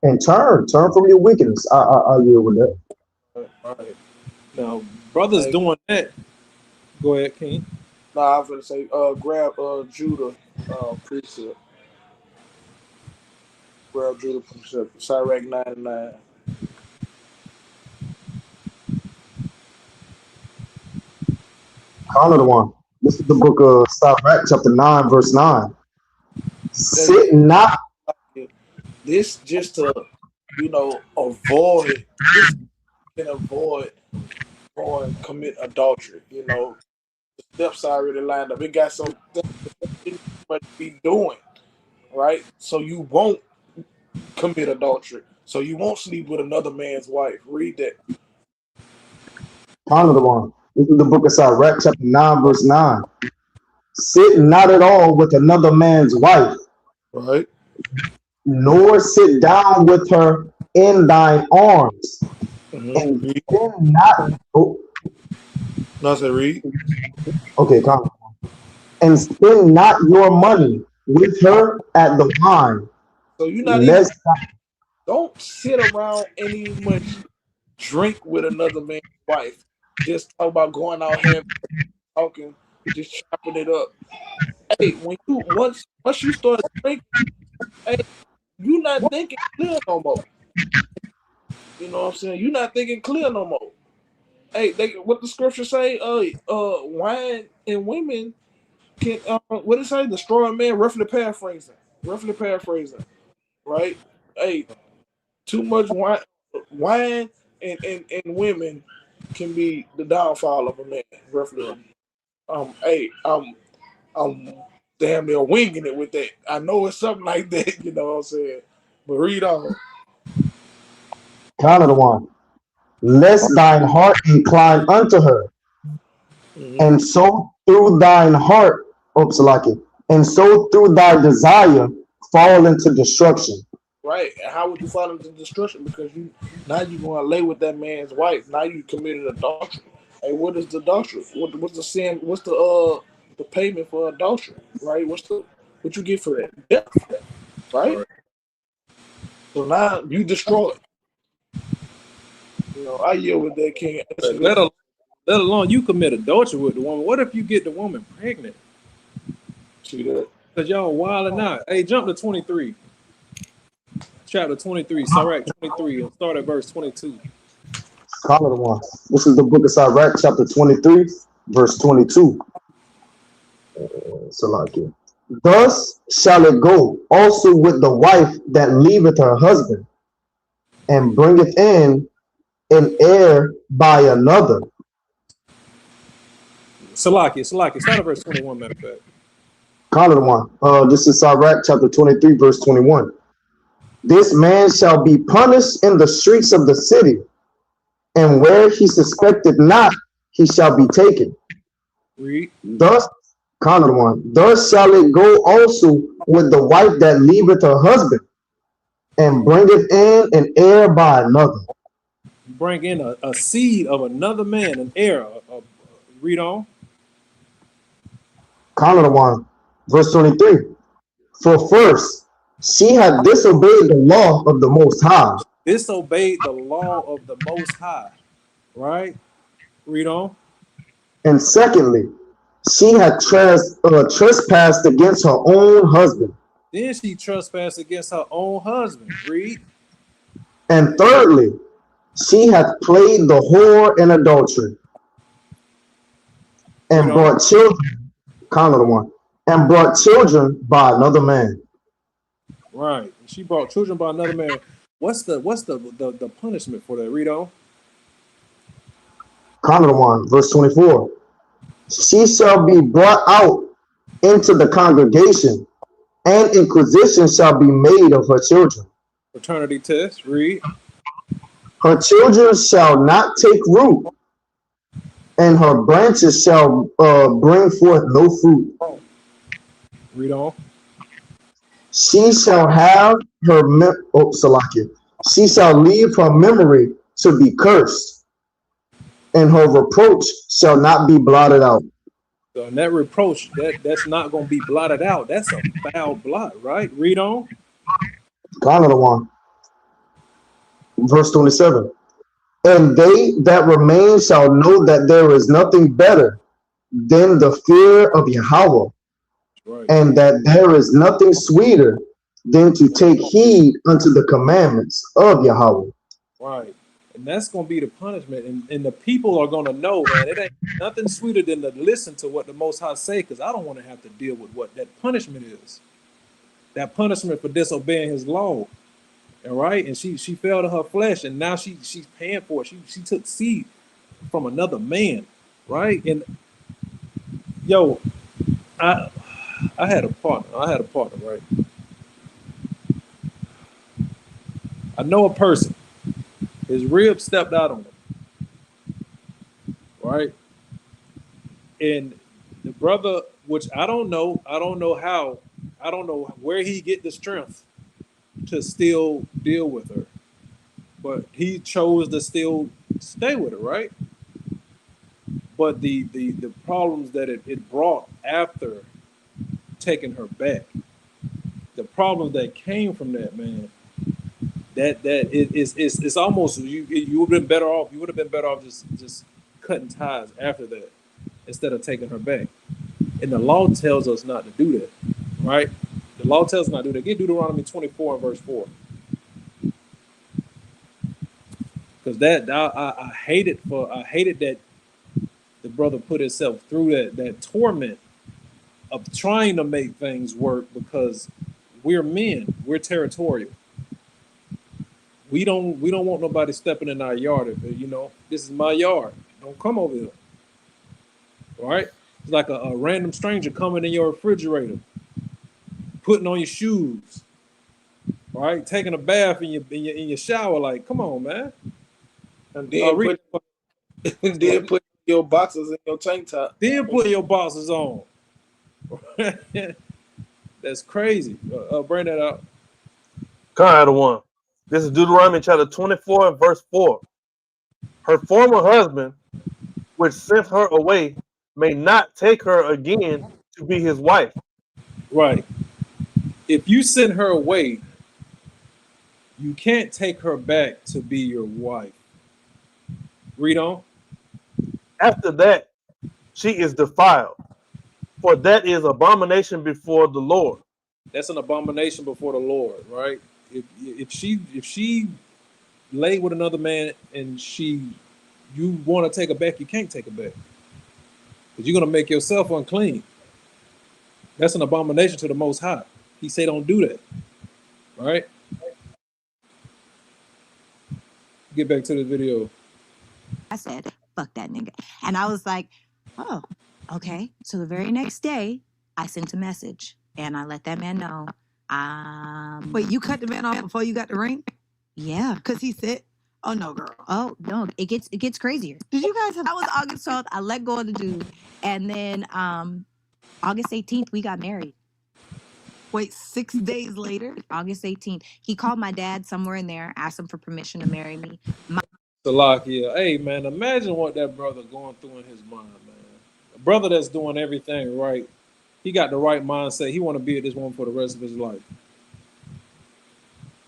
and turn from your wickedness. I deal with that. All right. Now, brothers doing that. Go ahead, King. Nah, I'm gonna say, grab Judah precept. Grab Judah precept. Sirach 99. Another one. This is the book of Sirach, chapter 9, verse 9. Sit not. This just to, avoid. This can avoid going commit adultery. The steps already lined up. It got some things you be doing, right? So you won't commit adultery. So you won't sleep with another man's wife. Read that. Another one. This is the book of Sirach, chapter 9, verse 9. Sit not at all with another man's wife, right? Nor sit down with her in thine arms, and spend not. Oh, no, say read. Okay, come. And spend not your money with her at the wine. So you're not even. Don't sit around any much drink with another man's wife. Just talk about going out here, talking, just chopping it up. Hey, when you once you start drinking, hey, you not thinking clear no more. You know what I'm saying? You're not thinking clear no more. Hey, what the scripture say? Wine and women can what it say? Destroy a man. Roughly paraphrasing. Right? Hey, too much wine and women can be the downfall of a man. Roughly. Hey, I'm damn near winging it with that. I know it's something like that. You know what I'm saying? But read on. Count of the one. Lest thine heart incline unto her, and so through thine heart, and so through thy desire fall into destruction. Right. And how would you fall into destruction? Because now you're going to lay with that man's wife. Now you committed adultery. Hey, what is the adultery? What's the sin? What's the payment for adultery? Right. What you get for that? Death. Right. So now you destroy it. You know, I yield with that, King. But let alone you commit adultery with the woman. What if you get the woman pregnant? See that? Because y'all wilding out. Hey, jump to 23. Chapter 23, Sirach 23, and start at verse 22. Call it one. This is the book of Sirach, chapter 23, verse 22. Salakia. Thus shall it go also with the wife that leaveth her husband, and bringeth in an heir by another. Salakia, start at verse 21, matter of fact. Call it one. This is Sirach, chapter 23, verse 21. This man shall be punished in the streets of the city, and where he suspected not, he shall be taken. Read. Thus, count one. Thus shall it go also with the wife that leaveth her husband, and bringeth in an heir by another. Bring in a seed of another man, an heir. Read on. Count one. Verse 23. For first, she had disobeyed the law of the Most High. Disobeyed the law of the Most High. Right? Read on. And secondly, she had trespassed against her own husband. Then she trespassed against her own husband. Read. And thirdly, she hath played the whore in adultery, and brought children. Count one. And brought children by another man. Right. She brought children by another man. What's the punishment for that? Read on. Count one. Verse 24. She shall be brought out into the congregation, and inquisition shall be made of her children. Paternity test. Read. Her children shall not take root, and her branches shall bring forth no fruit. Read on. She shall have her she shall leave her memory to be cursed, and her reproach shall not be blotted out. So in that reproach, that's not going to be blotted out. That's a foul blot, right? Read on. Another one. Verse 27. And they that remain shall know that there is nothing better than the fear of Yahweh, right, and that there is nothing sweeter than to take heed unto the commandments of Yahweh. Right. And that's going to be the punishment. And the people are going to know, man, it ain't nothing sweeter than to listen to what the Most High say, because I don't want to have to deal with what that punishment is. That punishment for disobeying his law. And right? And she fell to her flesh, and now she's paying for it. She took seed from another man, right? And yo, I had a partner, right? I know a person. His rib stepped out on him, right? And the brother, which I don't know how, I don't know where he get the strength to still deal with her, but he chose to still stay with her, right? But the problems that it brought after taking her back, the problems that came from that, man, it's almost you would have been better off. You would have been better off just cutting ties after that instead of taking her back. And the law tells us not to do that, right? The law tells us not to do that. Get Deuteronomy 24 and verse 4. Because I hated that the brother put himself through that torment of trying to make things work, because we're men, we're territorial. We don't want nobody stepping in our yard. If this is my yard, don't come over here. All right? It's like a random stranger coming in your refrigerator, putting on your shoes, all right, taking a bath in your shower. Like, come on, man. And then put your boxers in your tank top. Then put your boxers on. That's crazy. Bring that out. Kind of one. This is Deuteronomy chapter 24 and verse 4. Her former husband, which sent her away, may not take her again to be his wife. Right. If you send her away, you can't take her back to be your wife. Read on. After that, she is defiled, for that is abomination before the Lord. That's an abomination before the Lord, right? If she lay with another man and you want to take her back, you can't take her back because you're gonna make yourself unclean. That's an abomination to the Most High. He say don't do that, right? Get back to the video. I said, fuck that nigga. And I was like, oh, okay. So the very next day, I sent a message and I let that man know. Wait, you cut the man off before you got the ring? Yeah. Because he said, oh no, girl. Oh no, it gets crazier. Did you guys have? That was August 12th. I let go of the dude. And then August 18th, we got married. Wait, 6 days later? August 18th. He called my dad somewhere in there, asked him for permission to marry me. Salakia, hey man, imagine what that brother going through in his mind, man. A brother that's doing everything right. He got the right mindset. He want to be with this woman for the rest of his life.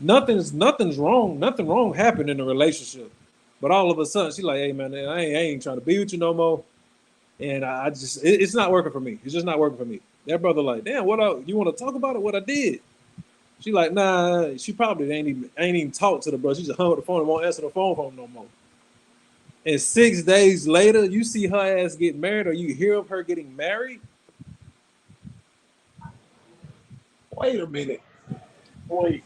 Nothing's wrong. Nothing wrong happened in the relationship. But all of a sudden, she's like, hey man, I ain't trying to be with you no more. And I just, it's not working for me. It's just not working for me. That brother like, damn, what you want to talk about it? What I did? She like, nah. She probably ain't even talked to the brother. She just hung up the phone and won't answer the phone for him no more. And 6 days later, you see her ass get married, or you hear of her getting married. Wait a minute. Wait.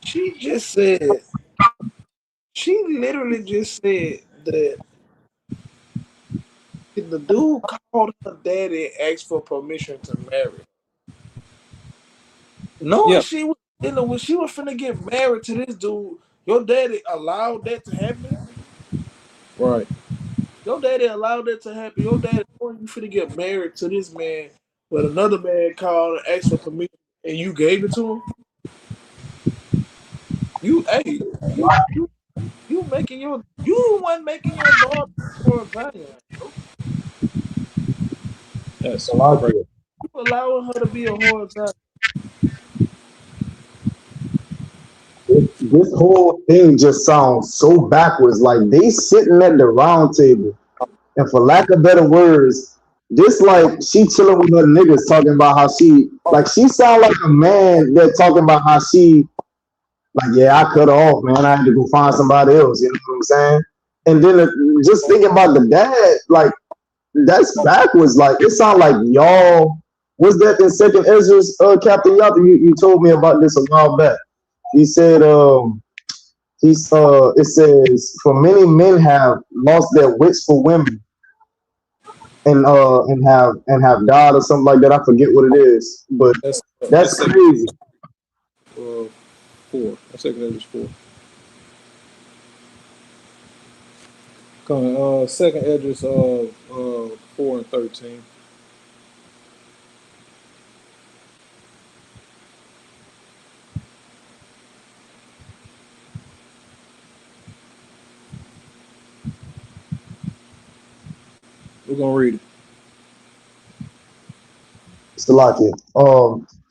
She literally just said that the dude called her daddy and asked for permission to marry. Knowing she was dealing with, she was finna get married to this dude. Your daddy allowed that to happen. Right. Your daddy allowed that to happen. Your daddy knowing you finna get married to this man, but another man called and asked for permission, and you gave it to him. You making you the one making your daughter for a Zion. That's crazy. Salakia. You allowing her to be a whore Zion. This whole thing just sounds so backwards. Like they sitting at the round table, and for lack of better words, this like she chilling with her niggas talking about how she sound like a man that talking about how she like, yeah, I cut her off, man. I had to go find somebody else. You know what I'm saying? And then just thinking about the dad, like that's backwards. Like it sound like y'all was that in Second Ezra's, Captain Yapa? You told me about this a while back. He said, it says, for many men have lost their wits for women and have died or something like that. I forget what it is, but that's crazy. 4. Second Ezra's 4. Coming, second Ezra's 4 and 13. We're gonna read it. Salakia.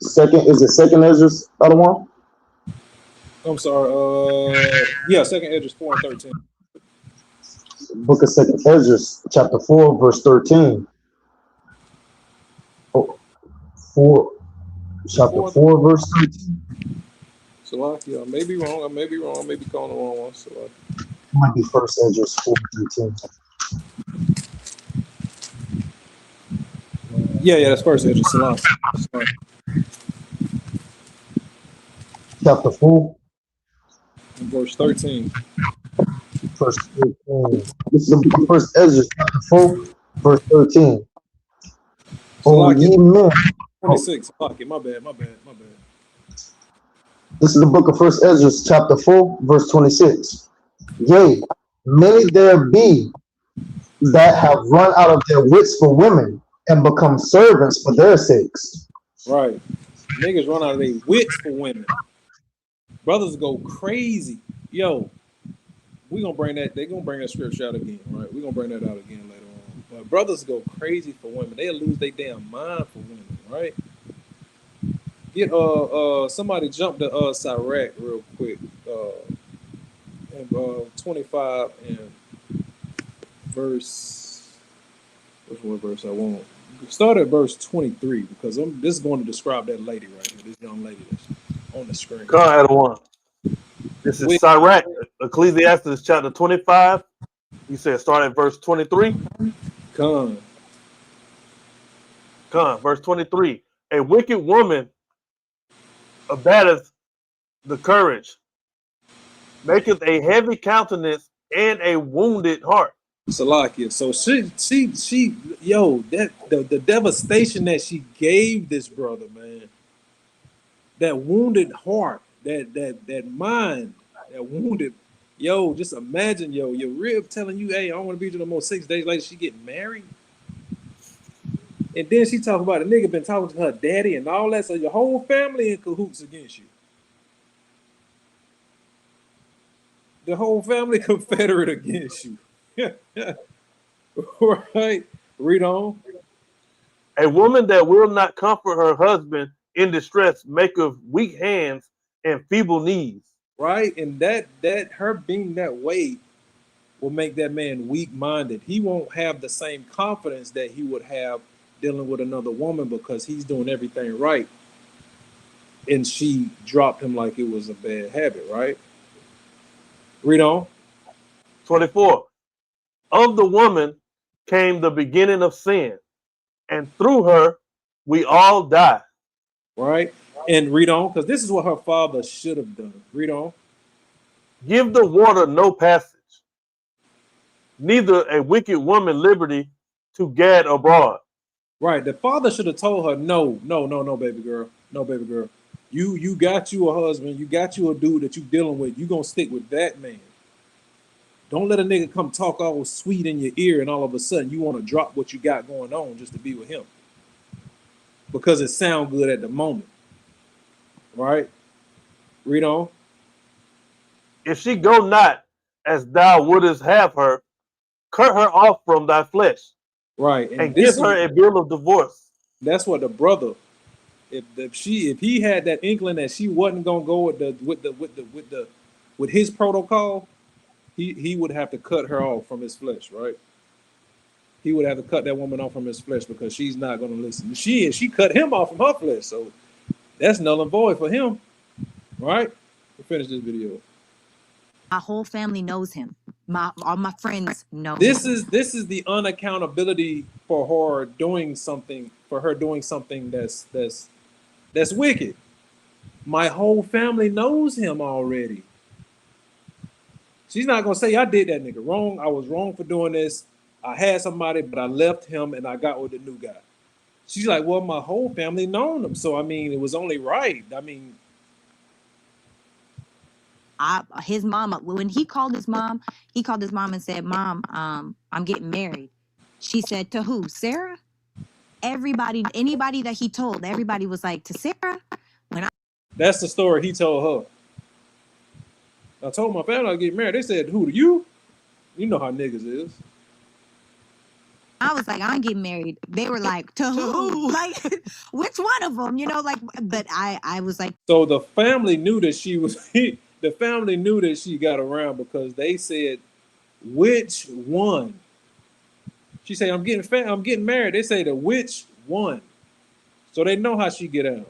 Second Ezra's other one? I'm sorry. Yeah, second Ezra's 4 and 13. Book of Second Ezra's, chapter 4, verse 13. Oh, 4, chapter 4, verse 13. Salakia, I may be wrong. I may be calling the wrong one. Salakia. Might be First Ezra's 4:13. Yeah, that's first Ezra. Salakia. Chapter 4, And verse 13. verse 13. This is the book of First Ezra, chapter 4, verse 13. Oh, Salakia. ye men. 26. Salakia. My bad. This is the book of First Ezra, chapter 4, verse 26. Yea, many there be that have run out of their wits for women and become servants for their sakes. Right. Niggas run out of their wits for women. Brothers go crazy. Yo, we gonna bring that. They gonna bring that scripture out again, right? We gonna bring that out again later on. But brothers go crazy for women. They'll lose their damn mind for women, right? Get somebody jump to Sirach real quick. and 25 and verse. Which one verse I want? Start at verse 23 because this is going to describe that lady right here, this young lady that's on the screen. Come, Adam 1. This is Sirach, Ecclesiastes chapter 25. You said start at verse 23? Come. Verse 23. A wicked woman abatteth the courage, maketh a heavy countenance and a wounded heart. Salakia. So she, yo, that the devastation that she gave this brother, man. That wounded heart, that mind, that wounded, yo, just imagine, yo, your rib telling you, hey, I don't want to be with you no more. 6 days later, she getting married. And then she talk about a nigga been talking to her daddy and all that. So your whole family in cahoots against you. The whole family confederate against you. Right? Read on. A woman that will not comfort her husband in distress maketh weak hands and feeble knees. Right? And that her being that way will make that man weak-minded. He won't have the same confidence that he would have dealing with another woman because he's doing everything right. And she dropped him like it was a bad habit, right? Read on. 24. Of the woman came the beginning of sin, and through her we all die. Right? And read on, because this is what her father should have done. Read on. Give the water no passage, neither a wicked woman liberty to gad abroad. Right. The father should have told her, no, baby girl. No, baby girl. You got you a husband. You got you a dude that you dealing with. You gonna stick with that man. Don't let a nigga come talk all sweet in your ear and all of a sudden you want to drop what you got going on just to be with him. Because it sound good at the moment. Right? Read on. If she go not as thou wouldest have her, cut her off from thy flesh. Right. And give her a bill of divorce. That's what the brother, if he had that inkling that she wasn't gonna go with his protocol, he would have to cut her off from his flesh, right? He would have to cut that woman off from his flesh because she's not gonna listen. She cut him off from her flesh, so that's null and void for him, right? We'll finish this video. My whole family knows him. All my friends know this him. This is the unaccountability for her doing something that's wicked. My whole family knows him already. She's not gonna say I did that nigga wrong. I was wrong for doing this. I had somebody, but I left him and I got with the new guy. She's like, well, my whole family known him, so I mean, it was only right. I mean, his mom, when he called his mom and said, "Mom, I'm getting married." She said, "To who? Sarah?" Anybody that he told, everybody was like, "To Sarah." That's the story he told her. I told my family I'd get married. They said, "Who, to you?" You know how niggas is. I was like, "I'm getting married." They were like, "To who?" Like, which one of them? You know, like, but I was like. So the family knew that she was. The family knew that she got around because they said, "Which one?" She said, I'm getting married." They say, "The which one?" So they know how she get out.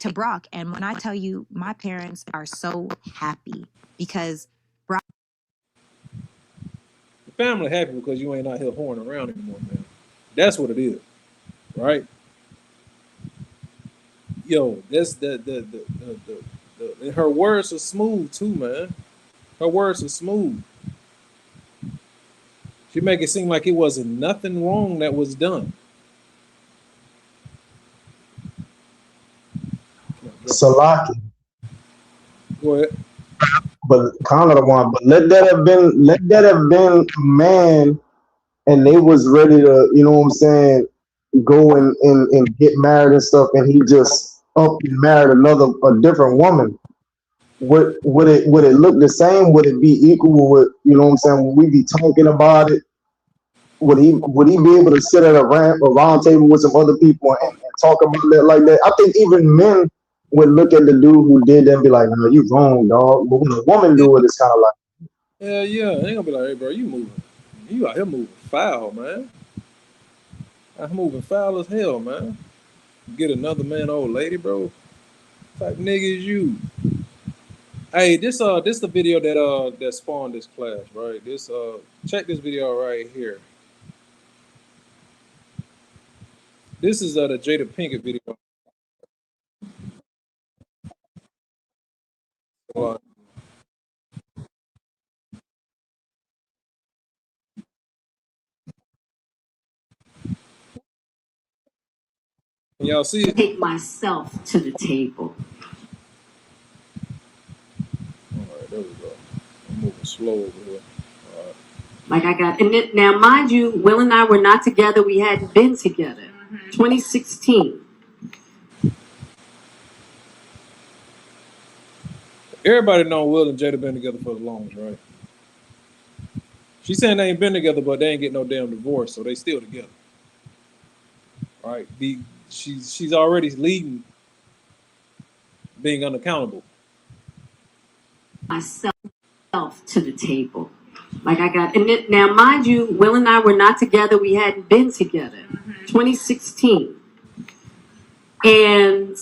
To Brock, and when I tell you, my parents are so happy because Brock. The family happy because you ain't out here whoring around anymore, man. That's what it is, right? Yo, that's her words are smooth too, man. Her words are smooth. She make it seem like it wasn't nothing wrong that was done. Salaki. Go ahead. But kind of the one. But let that have been a man, and they was ready to, you know what I'm saying, go and get married and stuff, and he just up and married a different woman. Would it look the same? Would it be equal with, you know what I'm saying, when we be talking about it? Would he be able to sit at a round table with some other people and talk about that like that? I think even men would look at the dude who did that and be like, "No, you wrong, dog." But when a woman do it, it's kind of like, Yeah, yeah. They gonna be like, hey, bro, you out here moving foul, man. I'm moving foul as hell, man. Get another man, old lady, bro. Type nigga is you. Hey, this the video that spawned this clash, right? Check this video right here. This is the Jada Pinkett video. Uh, can y'all see it? Take myself to the table. All right, there we go. I'm moving slow over here. All right. Like I got, and it, now mind you, Will and I were not together. We hadn't been together. 2016. Everybody know Will and Jada been together for the longest, right? She's saying they ain't been together, but they ain't get no damn divorce, so they still together. All right. She's already leading being unaccountable. Myself to the table. Like I got, and it, now mind you, Will and I were not together. We hadn't been together. 2016. And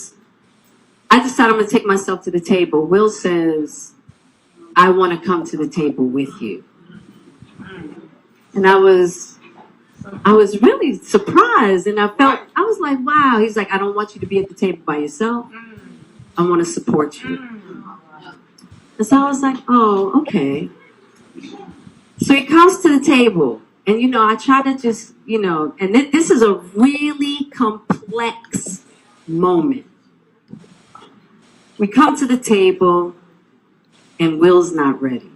I decided I'm going to take myself to the table. Will says, I want to come to the table with you. And I was really surprised, and I was like, wow. He's like, I don't want you to be at the table by yourself. I want to support you. And so I was like, oh, okay. So he comes to the table, and I try to just, and this is a really complex moment. We come to the table, and Will's not ready.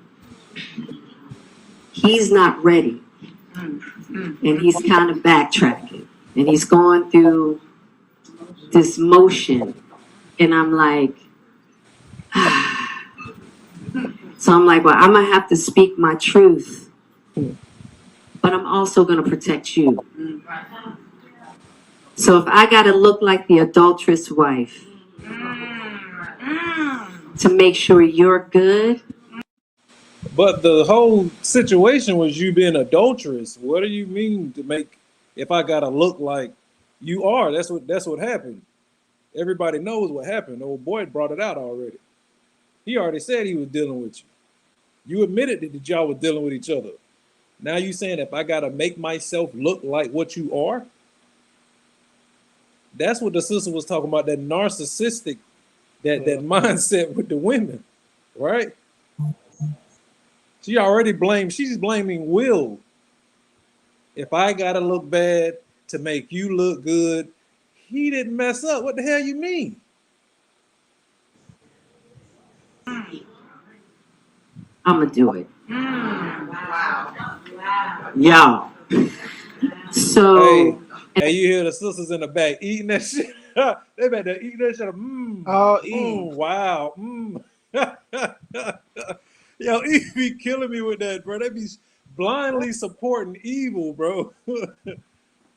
He's not ready. And he's kind of backtracking. And he's going through this motion. And I'm like, so I'm like, well, I'm going to have to speak my truth. But I'm also going to protect you. So if I got to look like the adulterous wife to make sure you're good. But the whole situation was you being adulterous. What do you mean to make, if I got to look like you are? That's what happened. Everybody knows what happened. The old boy brought it out already. He already said he was dealing with you. You admitted that y'all were dealing with each other. Now you saying if I got to make myself look like what you are? That's what the sister was talking about, that narcissistic, that mindset with the women, right? She's blaming Will. If I got to look bad to make you look good, he didn't mess up. What the hell you mean? I'm going to do it. Y'all. So. Hey, you hear the sisters in the back eating that shit? They back there eating that shit. Wow. Yo, Eve be killing me with that, bro. They be blindly supporting evil, bro.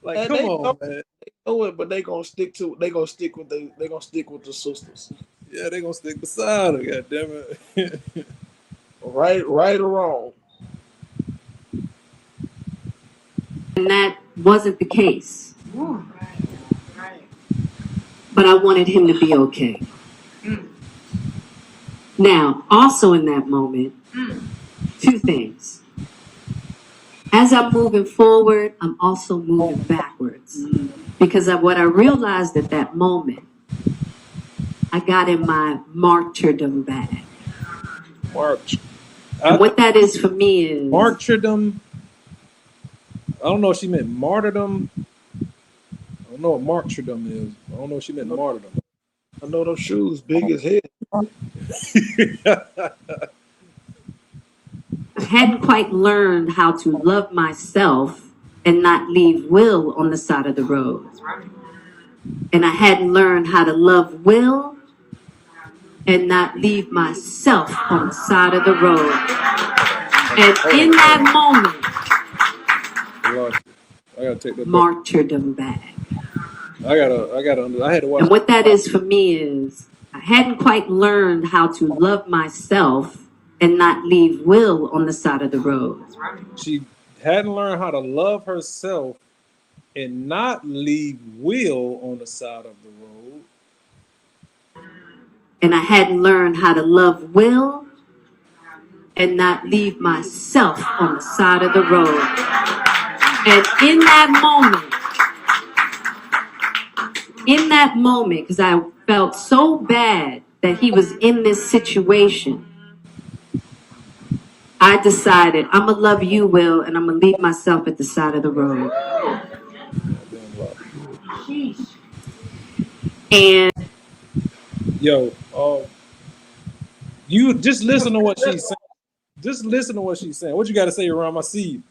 Like, and come on, man. They know it, but they gonna stick with the sisters. Yeah, they gonna stick beside her, god damn it. Right or wrong. And that wasn't the case. But I wanted him to be okay. Now, also in that moment, two things. As I'm moving forward, I'm also moving backwards. Because of what I realized at that moment, I got in my martyrdom bag. And what that is for me is... Martyrdom? I don't know if she meant martyrdom. I don't know what martyrdom is. I don't know if she meant martyrdom. I know those shoes big as hell. I hadn't quite learned how to love myself and not leave Will on the side of the road. And I hadn't learned how to love Will and not leave myself on the side of the road. And in that moment, I gotta take that martyrdom bag. I had to watch. And what that is for me is I hadn't quite learned how to love myself and not leave Will on the side of the road. She hadn't learned how to love herself and not leave Will on the side of the road. And I hadn't learned how to love Will and not leave myself on the side of the road. And in that moment, because I felt so bad that he was in this situation, I decided I'm going to love you, Will, and I'm going to leave myself at the side of the road. And Yo, you just listen to what she's saying. Just listen to what she's saying. What you got to say, Ram? I see you.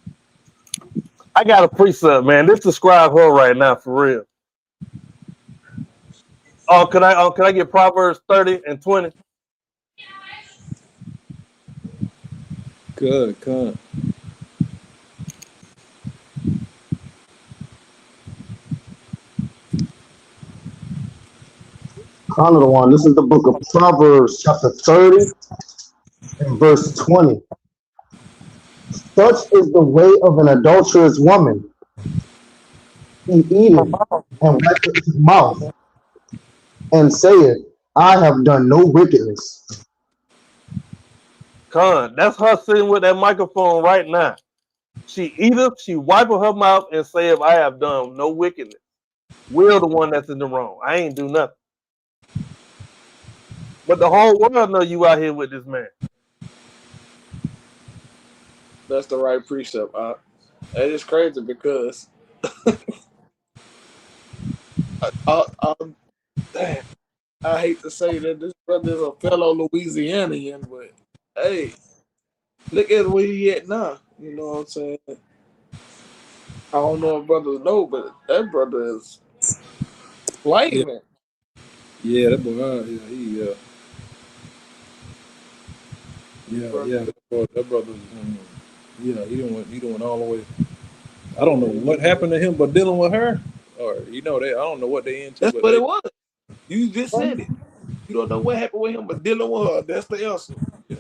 I got a precept, man. This describe her right now for real. Oh, can I get Proverbs 30 and 20? Good, good. Another one. This is the book of Proverbs, chapter 30 and verse 20. Such is the way of an adulterous woman. He eateth and wipeth his mouth and saith, I have done no wickedness. Con, that's her sitting with that microphone right now. She wipeth her mouth and saith, I have done no wickedness. Will the one that's in the wrong. I ain't do nothing. But the whole world know you out here with this man. That's the right precept. It is crazy because damn, I hate to say that this brother is a fellow Louisianian, but hey, look at where he at now. You know what I'm saying? I don't know if brothers know, but that brother is flaming. Yeah, that boy. That brother. Yeah, he doing all the way. I don't know what happened to him, but dealing with her, or I don't know what they into. That's But what it was. You just said it. You don't know what happened with him, but dealing with her, that's the answer. Yeah,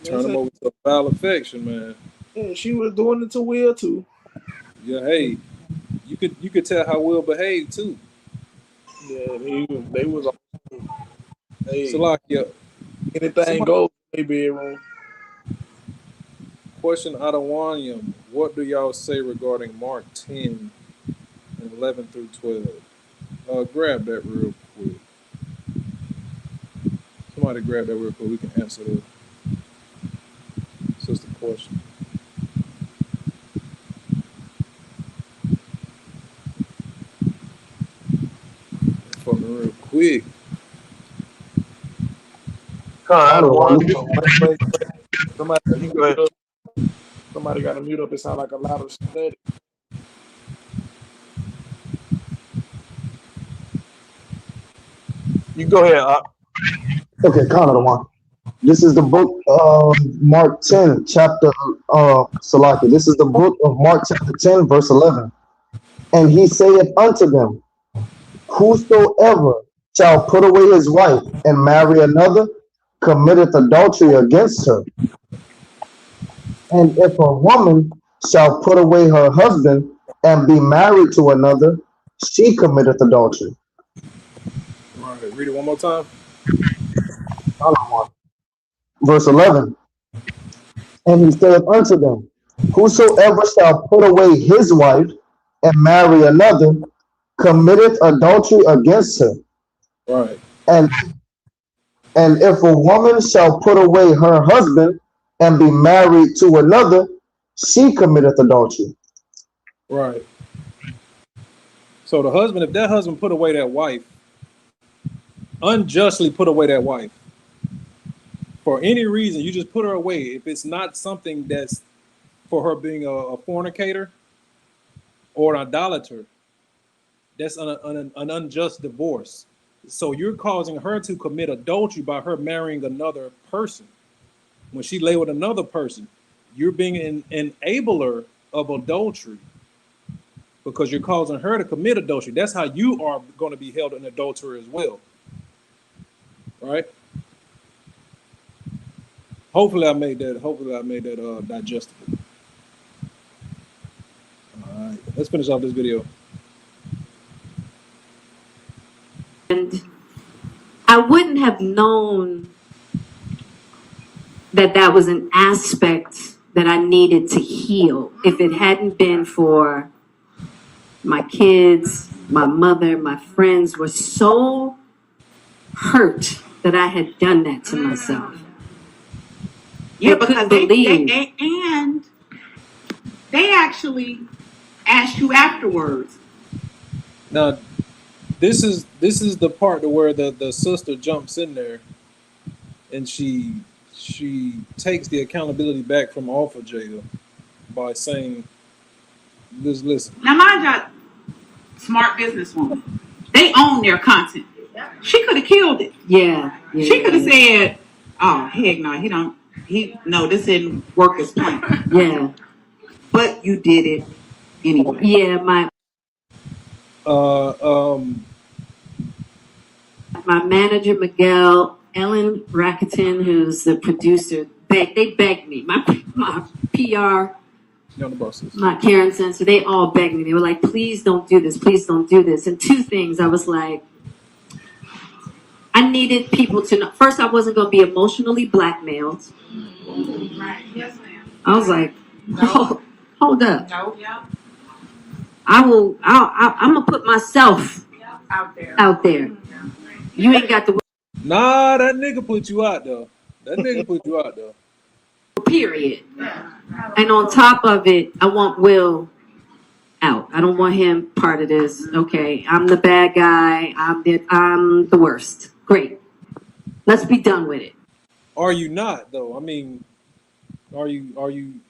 turn him over to a foul affection, man. Yeah, she was doing it to Will too. Yeah, hey, you could tell how Will behaved too. Yeah, they was hey, Salakia, anything goes in their bedroom. Question out of Wanyam. What do y'all say regarding Mark 10 and 11 through 12? Grab that real quick. Somebody grab that real quick. We can answer the sister question. For me real quick. Somebody got to mute up. It sounds like a lot of static. You go ahead. Okay, count of one. This is the book of Mark 10, chapter Salaki. This is the book of Mark chapter 10, verse 11. And he saith unto them, whosoever shall put away his wife and marry another, committeth adultery against her. And if a woman shall put away her husband and be married to another, she committeth adultery. All right, read it one more time. Verse 11. And he saith unto them, whosoever shall put away his wife and marry another, committeth adultery against her. Right. And if a woman shall put away her husband and be married to another, she committeth adultery. Right. So the husband, if that husband put away that wife, unjustly put away that wife, for any reason, you just put her away. If it's not something that's for her being a fornicator or an idolater, that's an unjust divorce. So you're causing her to commit adultery by her marrying another person. When she lay with another person, you're being an enabler of adultery because you're causing her to commit adultery. That's how you are going to be held in adultery as well. Right? Hopefully I made that digestible. All right, let's finish off this video. And I wouldn't have known that that was an aspect that I needed to heal if it hadn't been for my kids, my mother, my friends were so hurt that I had done that to myself. Yeah, They couldn't because believe. and they actually asked you afterwards. Now, this is the part to where the sister jumps in there, and she takes the accountability back from off of Jada by saying, listen. Now, mind you, smart businesswoman. They own their content. She could have killed it. Yeah. She could have said, "Oh heck no, this didn't work as planned." Yeah. But you did it anyway. Yeah, my manager Miguel, Ellen Rakuten, who's the producer, they begged me. My PR, my Karen Sensor, they all begged me. They were like, "Please don't do this. Please don't do this." And two things, I was like, I needed people to know. First, I wasn't going to be emotionally blackmailed. Right. Yes, ma'am. I was like, no. Hold up. No. Yeah. I'm gonna put myself out there. You ain't got to. Nah, that nigga put you out though. Period. And on top of it, I want Will out. I don't want him part of this. Okay, I'm the bad guy. I'm the worst. Great. Let's be done with it. Are you not though? I mean, are you?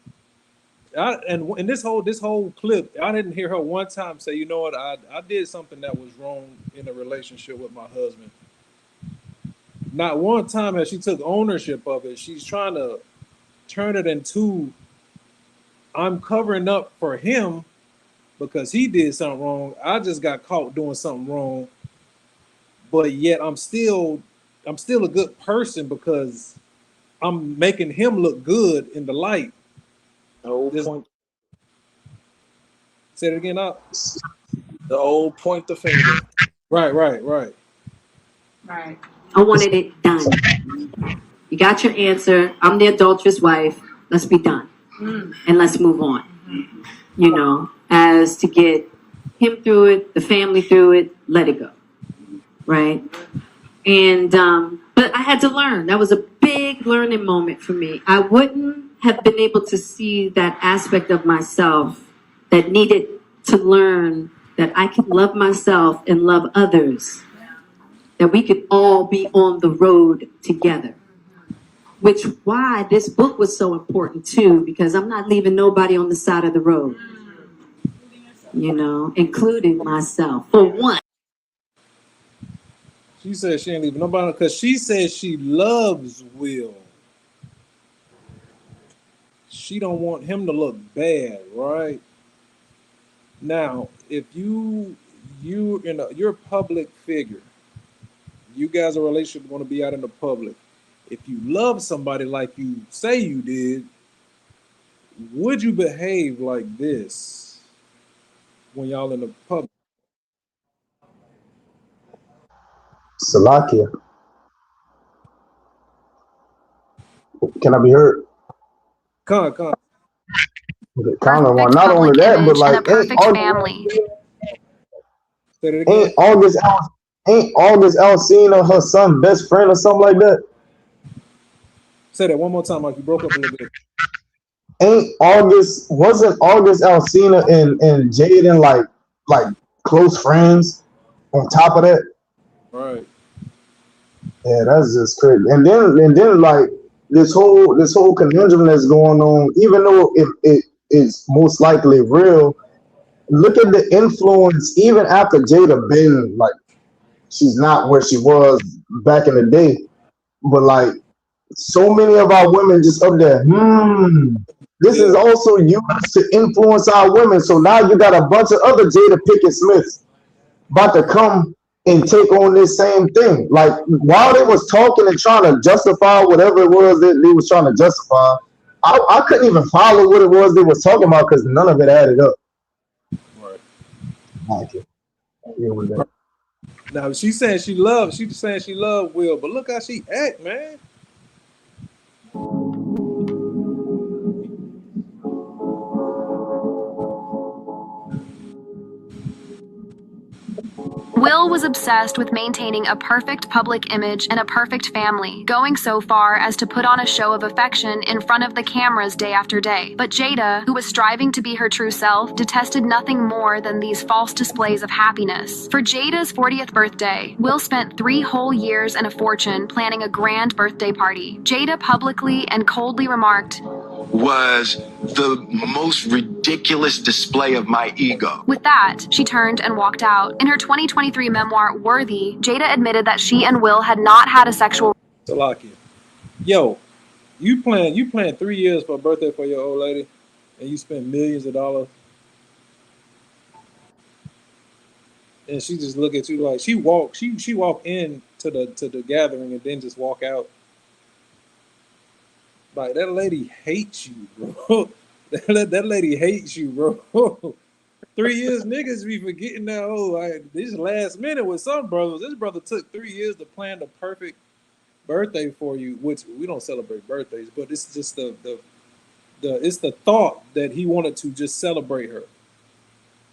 And in this whole clip, I didn't hear her one time say, "You know what? I did something that was wrong in a relationship with my husband." Not one time has she took ownership of it. She's trying to turn it into, I'm covering up for him because he did something wrong. I just got caught doing something wrong, but yet I'm still a good person because I'm making him look good in the light. Point. Say it again, out. The old point the finger. Right. Right. I wanted it done. You got your answer. I'm the adulterous wife. Let's be done. And let's move on. You know, as to get him through it, the family through it, let it go. Right? And, but I had to learn. That was a big learning moment for me. I wouldn't have been able to see that aspect of myself that needed to learn that I can love myself and love others. That we could all be on the road together. Which why this book was so important too, because I'm not leaving nobody on the side of the road. You know, including myself. For one. She said she ain't leaving nobody because she says she loves Will. She don't want him to look bad, right? Now, if you're a public figure, you guys' relationship going to be out in the public. If you love somebody like you say you did, would you behave like this when y'all in the public? Salakia. Can I be heard? Con. Kind of one. Not only that, but like, ain't August Alsina her son best friend or something like that? Say that one more time, Mike. You broke up a little bit. Wasn't August Alsina and Jaden like close friends on top of that? Right. Yeah, that's just crazy. And then like this whole conundrum that's going on, even though it is most likely real, look at the influence even after Jada been like, she's not where she was back in the day, but like so many of our women just up there, this is also used to influence our women. So now you got a bunch of other Jada Pinkett Smiths about to come and take on this same thing. Like while they was talking and trying to justify whatever it was that they was trying to justify, I couldn't even follow what it was they was talking about because none of it added up. Right. Like it. Yeah, with that. Now she's saying she loved Will, but look how she act, man. Will was obsessed with maintaining a perfect public image and a perfect family, going so far as to put on a show of affection in front of the cameras day after day. But Jada, who was striving to be her true self, detested nothing more than these false displays of happiness. For Jada's 40th birthday, Will spent 3 whole years and a fortune planning a grand birthday party. Jada publicly and coldly remarked, was the most ridiculous display of my ego. With that, she turned and walked out. In her 2023 memoir, Worthy, Jada admitted that she and Will had not had a sexual... Salakia. Yo, you plan 3 years for a birthday for your old lady, and you spend millions of dollars, and she just look at you like she walk in to the gathering and then just walk out. Like that lady hates you, bro. that lady hates you, bro. 3 years, niggas be forgetting that. Oh, this last minute with some brothers. This brother took 3 years to plan the perfect birthday for you, which we don't celebrate birthdays, but it's just it's the thought that he wanted to just celebrate her.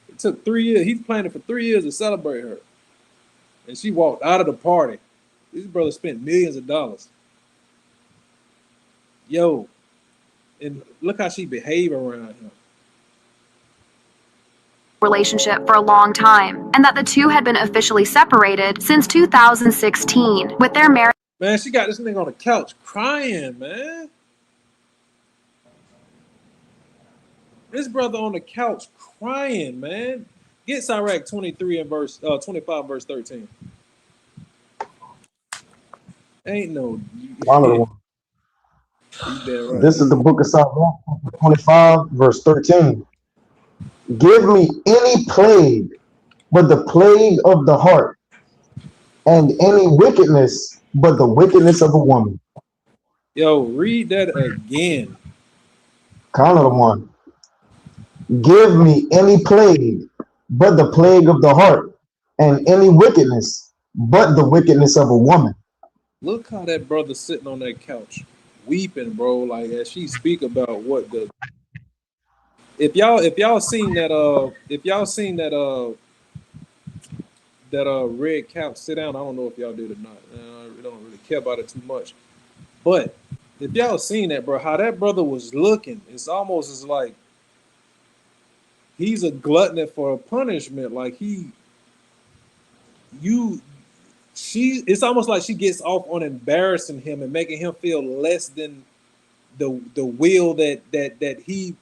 It took 3 years. He's planning for 3 years to celebrate her, and she walked out of the party. This brother spent millions of dollars. Yo, and look how she behaved around him. Relationship for a long time, and that the two had been officially separated since 2016, with their marriage... Man, she got this nigga on the couch crying, man. This brother on the couch crying, man. Get Sirach 23 and verse 25 verse 13. Ain't no Right. This is the book of Psalm 25, verse 13. Give me any plague but the plague of the heart, and any wickedness but the wickedness of a woman. Yo, read that again. Count of one. Give me any plague but the plague of the heart, and any wickedness but the wickedness of a woman. Look how that brother sitting on that couch weeping, bro. Like as she speak about what the... If y'all seen that red couch sit down, I don't know if y'all did or not. I don't really care about it too much. But if y'all seen that, bro, how that brother was looking, it's almost as like he's a glutton for a punishment. Like it's almost like she gets off on embarrassing him and making him feel less than the will that he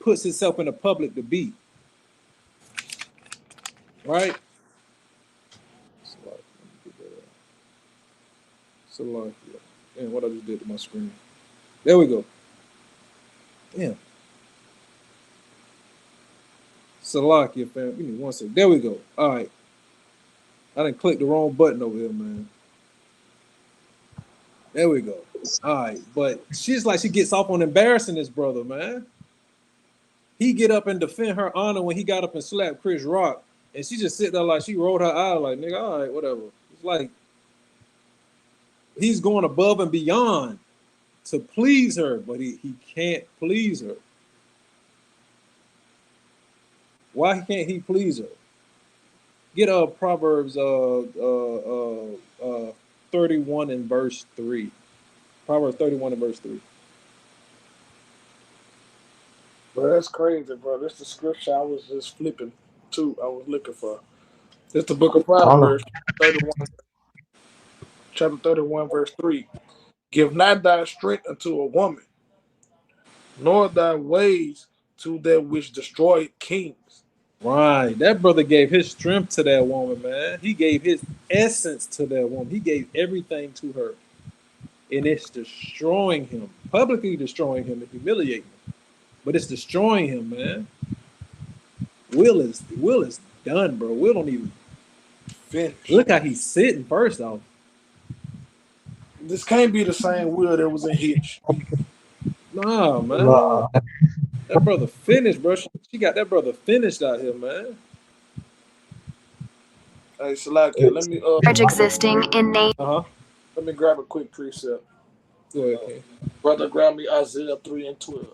puts himself in the public to be. Right? Salakia. Damn, what I just did to my screen. There we go. Damn. Salakia, fam. Give me 1 second. There we go. All right. I didn't click the wrong button over here, man. There we go. All right. But she's like, she gets off on embarrassing this brother, man. He get up and defend her honor when he got up and slapped Chris Rock. And she just sit there like she rolled her eye like, nigga, all right, whatever. It's like he's going above and beyond to please her, but he can't please her. Why can't he please her? Get Proverbs 31 and verse 3. Proverbs 31 and verse 3. Bro, that's crazy, bro. That's the scripture I was just flipping to. I was looking for. It's the book of Proverbs, 31, chapter 31, verse 3. Give not thy strength unto a woman, nor thy ways to that which destroyed kings. Right. That brother gave his strength to that woman, man. He gave his essence to that woman. He gave everything to her. And it's destroying him, publicly destroying him and humiliating him. But it's destroying him, man. Will is done, bro. Will don't even Finished. Look how he's sitting first off. This can't be the same Will that was in Hitch. Nah, man. Nah. That brother finished, bro. She got that brother finished out here, man. Hey, Salakia, let me Existing in name. let me grab a quick precept. Go ahead, King. Brother, grab me Isaiah 3:12.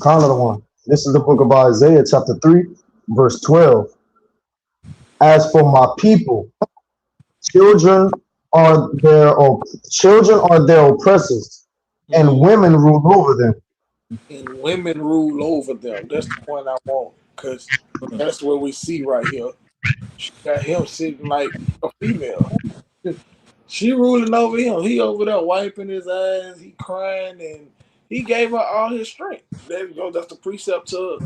Kind of the one. This is the book of Isaiah, chapter 3, verse 12. As for my people, children are children are their oppressors, and women rule over them. And women rule over them. That's the point I want, because that's what we see right here. She got him sitting like a female. She ruling over him. He over there wiping his eyes. He crying, and he gave her all his strength. There you go. That's the precept to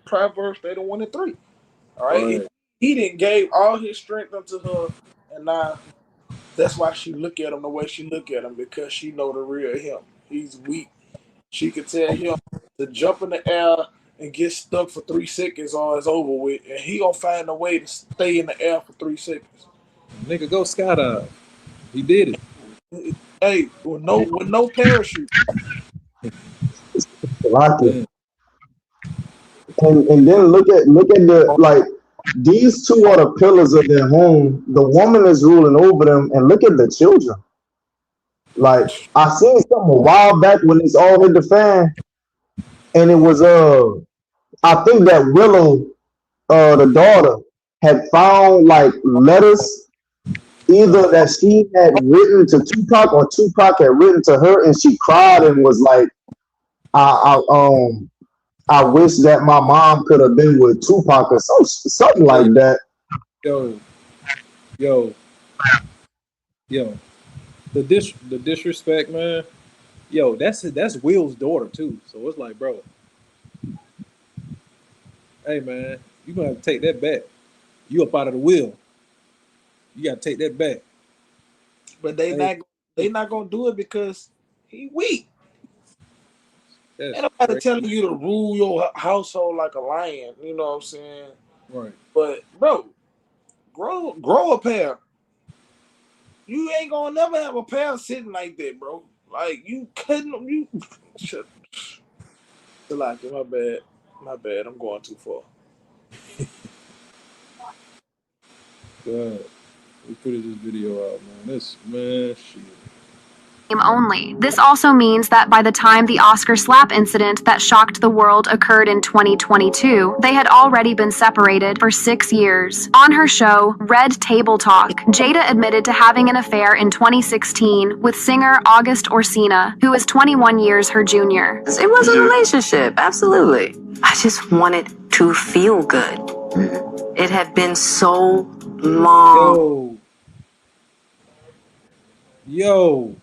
Proverbs 31:3. All right, Right. he didn't gave all his strength unto her, and now that's why she look at him the way she look at him, because she know the real him. He's weak. She could tell him to jump in the air and get stuck for 3 seconds, or it's over with, and he gonna find a way to stay in the air for 3 seconds. Nigga, go skydive. He did it. Hey, with no parachute. Like it. And then look at the like these two are the pillars of their home. The woman is ruling over them, and look at the children. Like I seen something a while back when this all hit the fan, and it was I think that Willow, the daughter, had found like letters either that she had written to Tupac or Tupac had written to her, and she cried and was like, I wish that my mom could have been with Tupac or something like that. Yo. The disrespect, man. Yo, that's Will's daughter too. So it's like, bro, hey man, you gonna have to take that back. You up out of the will. You gotta take that back. But they not gonna do it because he weak. Ain't nobody telling you to rule your household like a lion. You know what I'm saying? Right. But bro, grow a pair. You ain't gonna never have a pair sitting like that, bro. Like you couldn't. You shut. Like my bad. I'm going too far. God, we put this video out, man. Shit. Only. This also means that by the time the Oscar slap incident that shocked the world occurred in 2022, they had already been separated for 6 years. On her show, Red Table Talk, Jada admitted to having an affair in 2016 with singer August Orsina, who is 21 years her junior. It was a relationship, absolutely. I just wanted to feel good. It had been so long. Yo.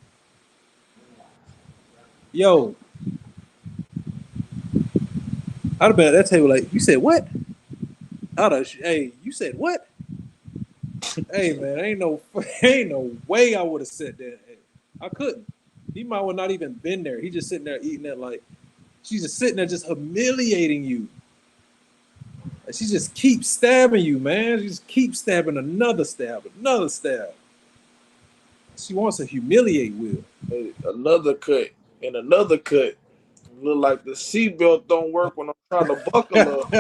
I'd have been at that table like, you said what? Hey, you said what? Hey man, ain't no way I would have said that. I couldn't. He might have not even been there. He just sitting there eating that like she's just sitting there just humiliating you. And she just keeps stabbing you, man. She just keeps stabbing another stab. She wants to humiliate Will. Hey, another cut. Look like the seatbelt don't work when I'm trying to buckle up.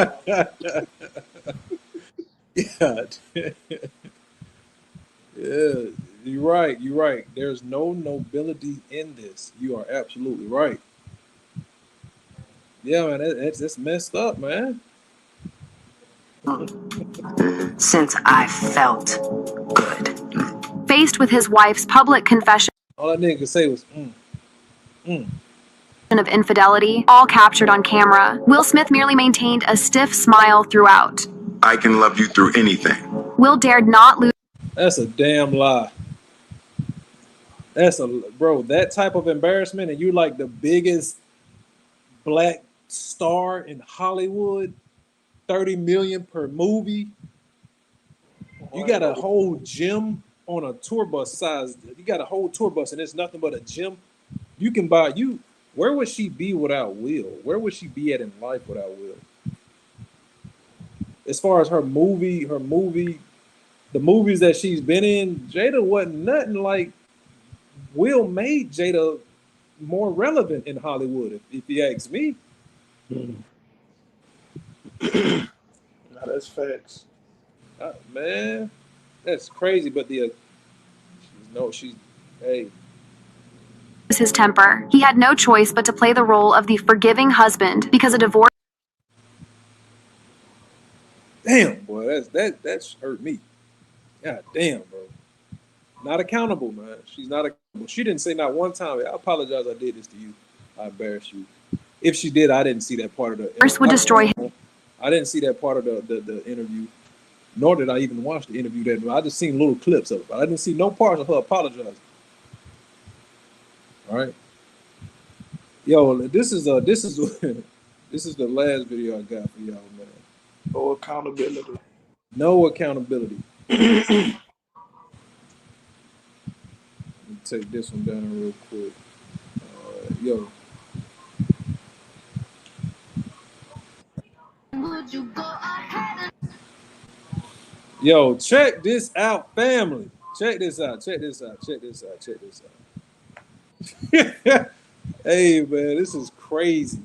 Yeah, you're right. There's no nobility in this. You are absolutely right. Yeah, man, that's messed up, man. Since I felt good. Faced with his wife's public confession All that nigga could say was, of infidelity, all captured on camera, Will Smith merely maintained a stiff smile throughout. I can love you through anything. Will dared not lose. That's a damn lie. Bro, that type of embarrassment, and you're like the biggest black star in Hollywood, 30 million per movie. You got a whole gym on a tour bus size. You got a whole tour bus, and it's nothing but a gym. You can buy Where would she be without Will? Where would she be at in life without Will? As far as the movies that she's been in, Jada wasn't nothing like. Will made Jada more relevant in Hollywood, if you ask me. Now that's facts. Man, that's crazy. But she's hey. His temper. He had no choice but to play the role of the forgiving husband because a divorce. Damn, boy, that's hurt me. God damn, bro. Not accountable, man. She's not accountable. She didn't say not one time, I apologize, I did this to you. I embarrassed you. If she did, I didn't see that part of the Would destroy him. I didn't see that part of the interview, nor did I even watch the interview that I just seen little clips of it. But I didn't see no parts of her apologizing. All right. Yo, this is this is the last video I got for y'all, man. No accountability. No accountability. Let me take this one down real quick. Yo. Yo, check this out, family. Check this out. Check this out. Check this out. Check this out. Hey, man, this is crazy.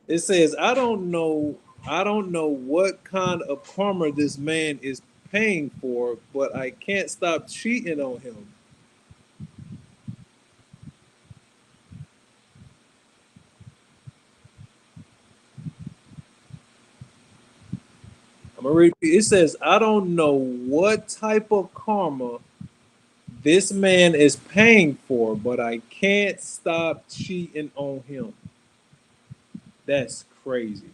It says, I don't know what kind of karma this man is paying for, but I can't stop cheating on him. I'm gonna repeat. It says, I don't know what type of karma this man is paying for, but I can't stop cheating on him. That's crazy.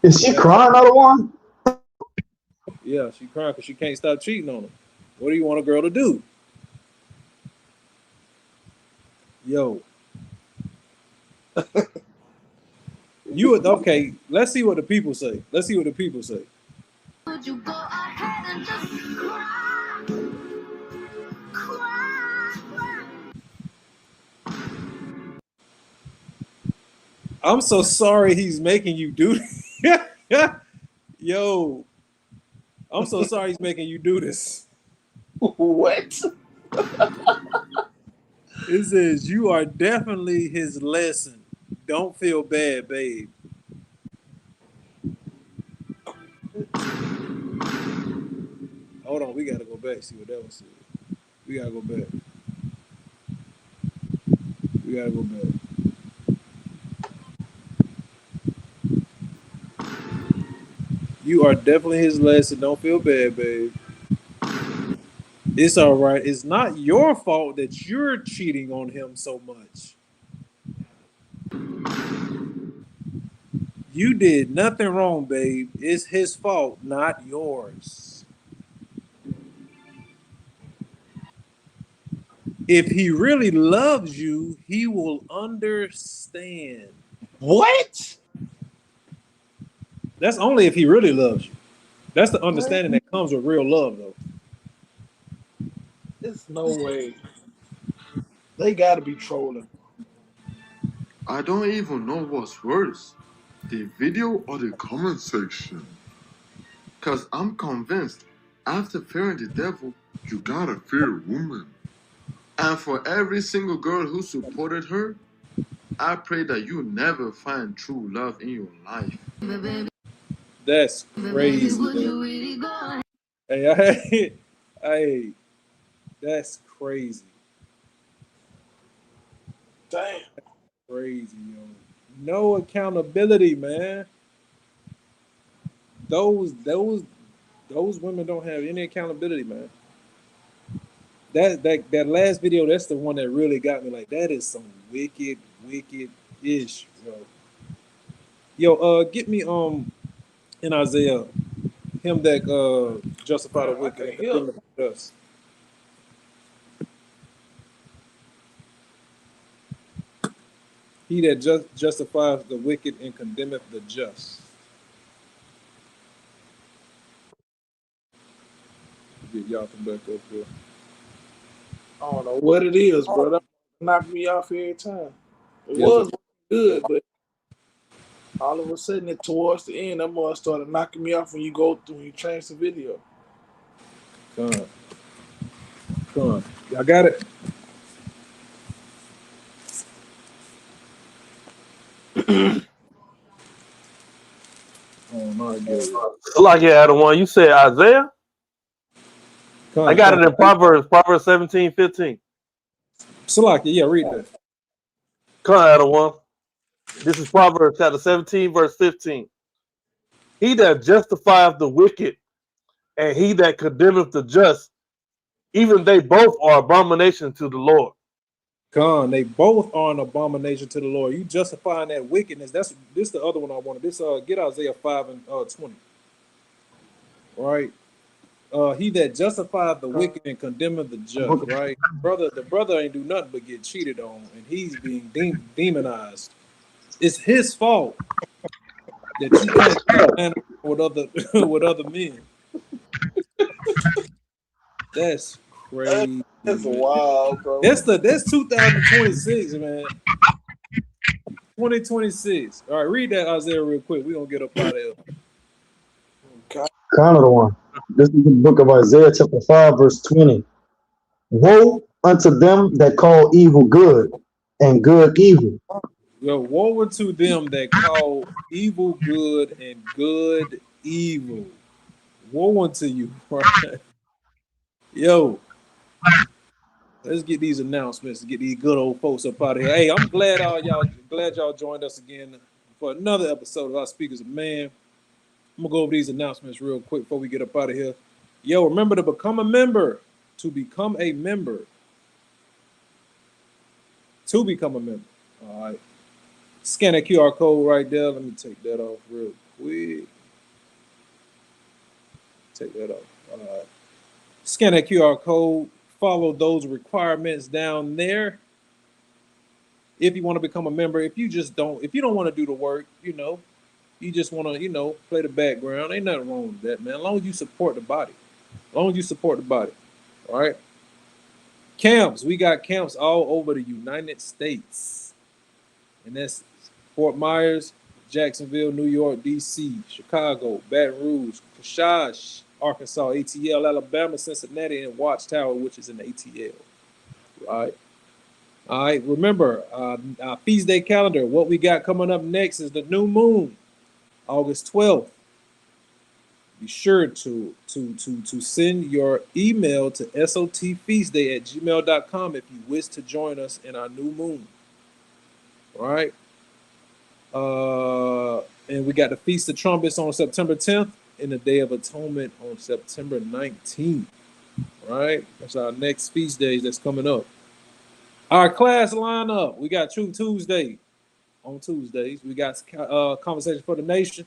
Is she crying, other one? Yeah, she crying because she can't stop cheating on him. What do you want a girl to do? Yo. You okay? Let's see what the people say. Let's see what the people say. Would you go ahead and just cry? I'm so sorry he's making you do this. Yo, I'm so sorry he's making you do this. What? It says, you are definitely his lesson. Don't feel bad, babe. Hold on, we gotta go back, see what that one said. We gotta go back. We gotta go back. You are definitely his lesson. Don't feel bad, babe. It's all right. It's not your fault that you're cheating on him so much. You did nothing wrong, babe. It's his fault, not yours. If he really loves you, he will understand. What? That's only if he really loves you. That's the understanding that comes with real love, though. There's no way. They gotta be trolling. I don't even know what's worse, the video or the comment section. Cause I'm convinced after fearing the devil, you gotta fear woman. And for every single girl who supported her, I pray that you never find true love in your life. That's crazy, though. Hey, that's crazy. Damn. Crazy, yo. No accountability, man. Those women don't have any accountability, man. That last video, that's the one that really got me. Like, that is some wicked ish, bro. Yo, get me in Isaiah, him that justify the wicked and condemn the just. He that justifies the wicked and condemneth the just. Get y'all come back up here. don't know what it is, bro. That knocked me off every time. It Yes, was good, but all of a sudden, towards the end, that mother started knocking me off when you change the video. Come on. Y'all got it? Oh, no, I get it. Like you had one. You said Isaiah? I got it in Proverbs 17:15. Salaki, yeah, read that. Come on, Adam one. This is Proverbs chapter 17, verse 15. He that justifieth the wicked and he that condemneth the just, even they both are abomination to the Lord. They both are an abomination to the Lord. You justifying that wickedness. This the other one I wanted. Get Isaiah 5 and 20. Right? He that justified the wicked and condemneth the just, right? The brother ain't do nothing but get cheated on, and he's being demonized. It's his fault that you can't stop playing with other with other men. That's crazy. That's Man. wild, bro. That's 2026, man. 2026. All right, read that Isaiah real quick. We're gonna get up out of here. Kind of the one. This is the book of Isaiah, chapter 5, verse 20. Woe unto them that call evil good and good evil. Yo, woe unto them that call evil good and good evil. Woe unto you, right? Yo, let's get these announcements to get these good old folks up out of here. Hey, I'm glad y'all joined us again for another episode of Our Speakers of Man. I'm gonna go over these announcements real quick before we get up out of here. Yo, remember to become a member. To become a member. All right. Scan that QR code right there. Let me take that off real quick. Take that off. All right. Scan that QR code. Follow those requirements down there. If you want to become a member, if you don't want to do the work, you just want to, play the background. Ain't nothing wrong with that, man. As long as you support the body. All right. Camps. We got camps all over the United States. And that's Fort Myers, Jacksonville, New York, D.C., Chicago, Baton Rouge, Kaw-shash, Arkansas, ATL, Alabama, Cincinnati, and Watchtower, which is in ATL. Right. All right. Remember, our feast day calendar. What we got coming up next is the new moon, August 12th. Be sure to send your email to sotfeastday@gmail.com if you wish to join us in our new moon. All right. And we got the Feast of Trumpets on September 10th and the Day of Atonement on September 19th. All right. That's our next feast days that's coming up. Our class lineup. We got True Tuesday on Tuesdays. We got Conversation for the Nation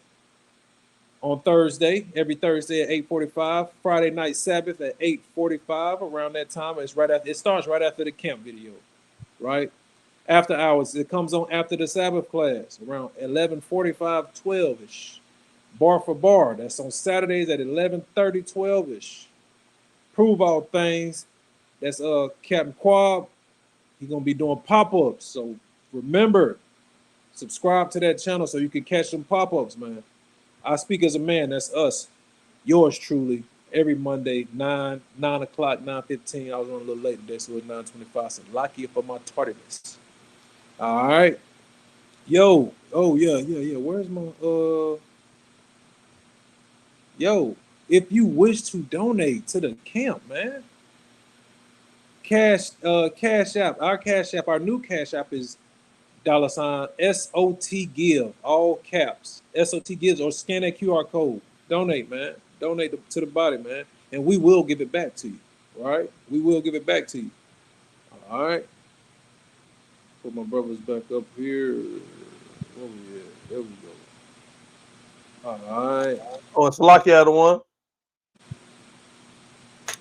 on Thursday, every Thursday at 8:45. Friday Night Sabbath at 8:45. Around that time, it starts right after the camp video, right? After hours, it comes on after the Sabbath class, around 11:45, 12-ish. Bar for Bar, that's on Saturdays at 11:30, 12-ish. Prove All Things, that's Captain Quab. He's gonna be doing pop-ups. So remember, subscribe to that channel so you can catch some pop-ups, man. I Speak as a Man, that's us. Yours truly, every Monday, 9 o'clock, 9:15. I was on a little late today, so it was 9:25. So lucky for my tardiness. All right. Yo. Oh, yeah. Where's my Yo, if you wish to donate to the camp, man. Cash app. Our cash app, our new cash app is $ SOT give, all caps. SOT gives, or scan that QR code. Donate, man. Donate to the body, man. And we will give it back to you. All right? We will give it back to you. All right. Put my brothers back up here. Oh, yeah. There we go. All right. Oh, it's Lucky out of one.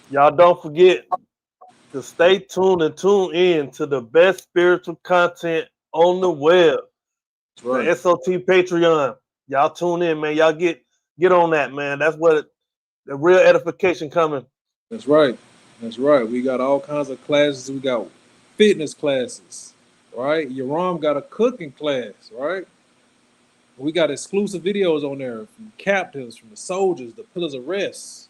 Y'all don't forget to stay tuned and tune in to the best spiritual content on the web. That's right. The SOT Patreon. Y'all tune in, man. Y'all get on that, man. That's what the real edification coming. That's right. That's right. We got all kinds of classes. We got fitness classes, right? Yaram got a cooking class, right? We got exclusive videos on there from captains, from the soldiers, the pillars of rest,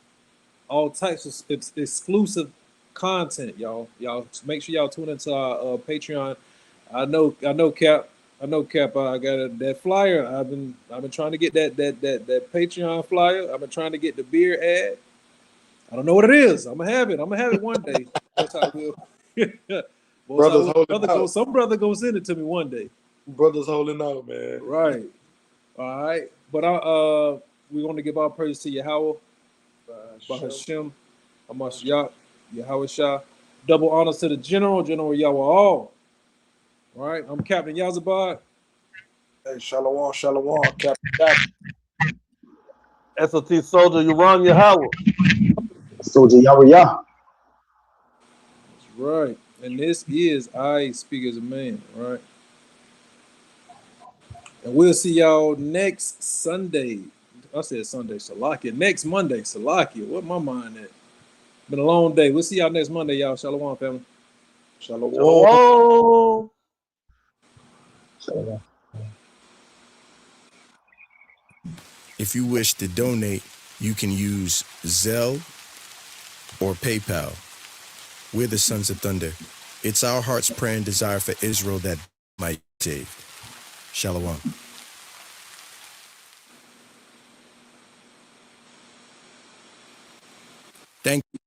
all types of exclusive content, y'all. Y'all make sure y'all tune into our Patreon. Cap. I know, Cap. I got that flyer. I've been trying to get that Patreon flyer. I've been trying to get the beer ad. I don't know what it is. I'm gonna have it. I'm gonna have it one day. Most I will. Most I Brothers will. holding out. Some brother gonna send it to me one day. Brothers holding out, man. Right. All right. But we want to give our praise to Yahweh, Bahashem, Hamashiach, Yahweh Shah. Double honors to the General Yahweh all. All right. I'm Captain Yazabad. Hey, shalom, shalom, Captain. SOT Soldier, you run your Howard. Soldier Yahweh Yah. That's right. And this is I Speak as a Man, right? And we'll see y'all next Sunday. I said Sunday, Salakia. Next Monday, Salakia. What my mind at? Been a long day. We'll see y'all next Monday, y'all. Shalom, family. Shalom. Shalom. Shalom. If you wish to donate, you can use Zelle or PayPal. We're the Sons of Thunder. It's our heart's prayer and desire for Israel that might be saved. Shalom. Thank you.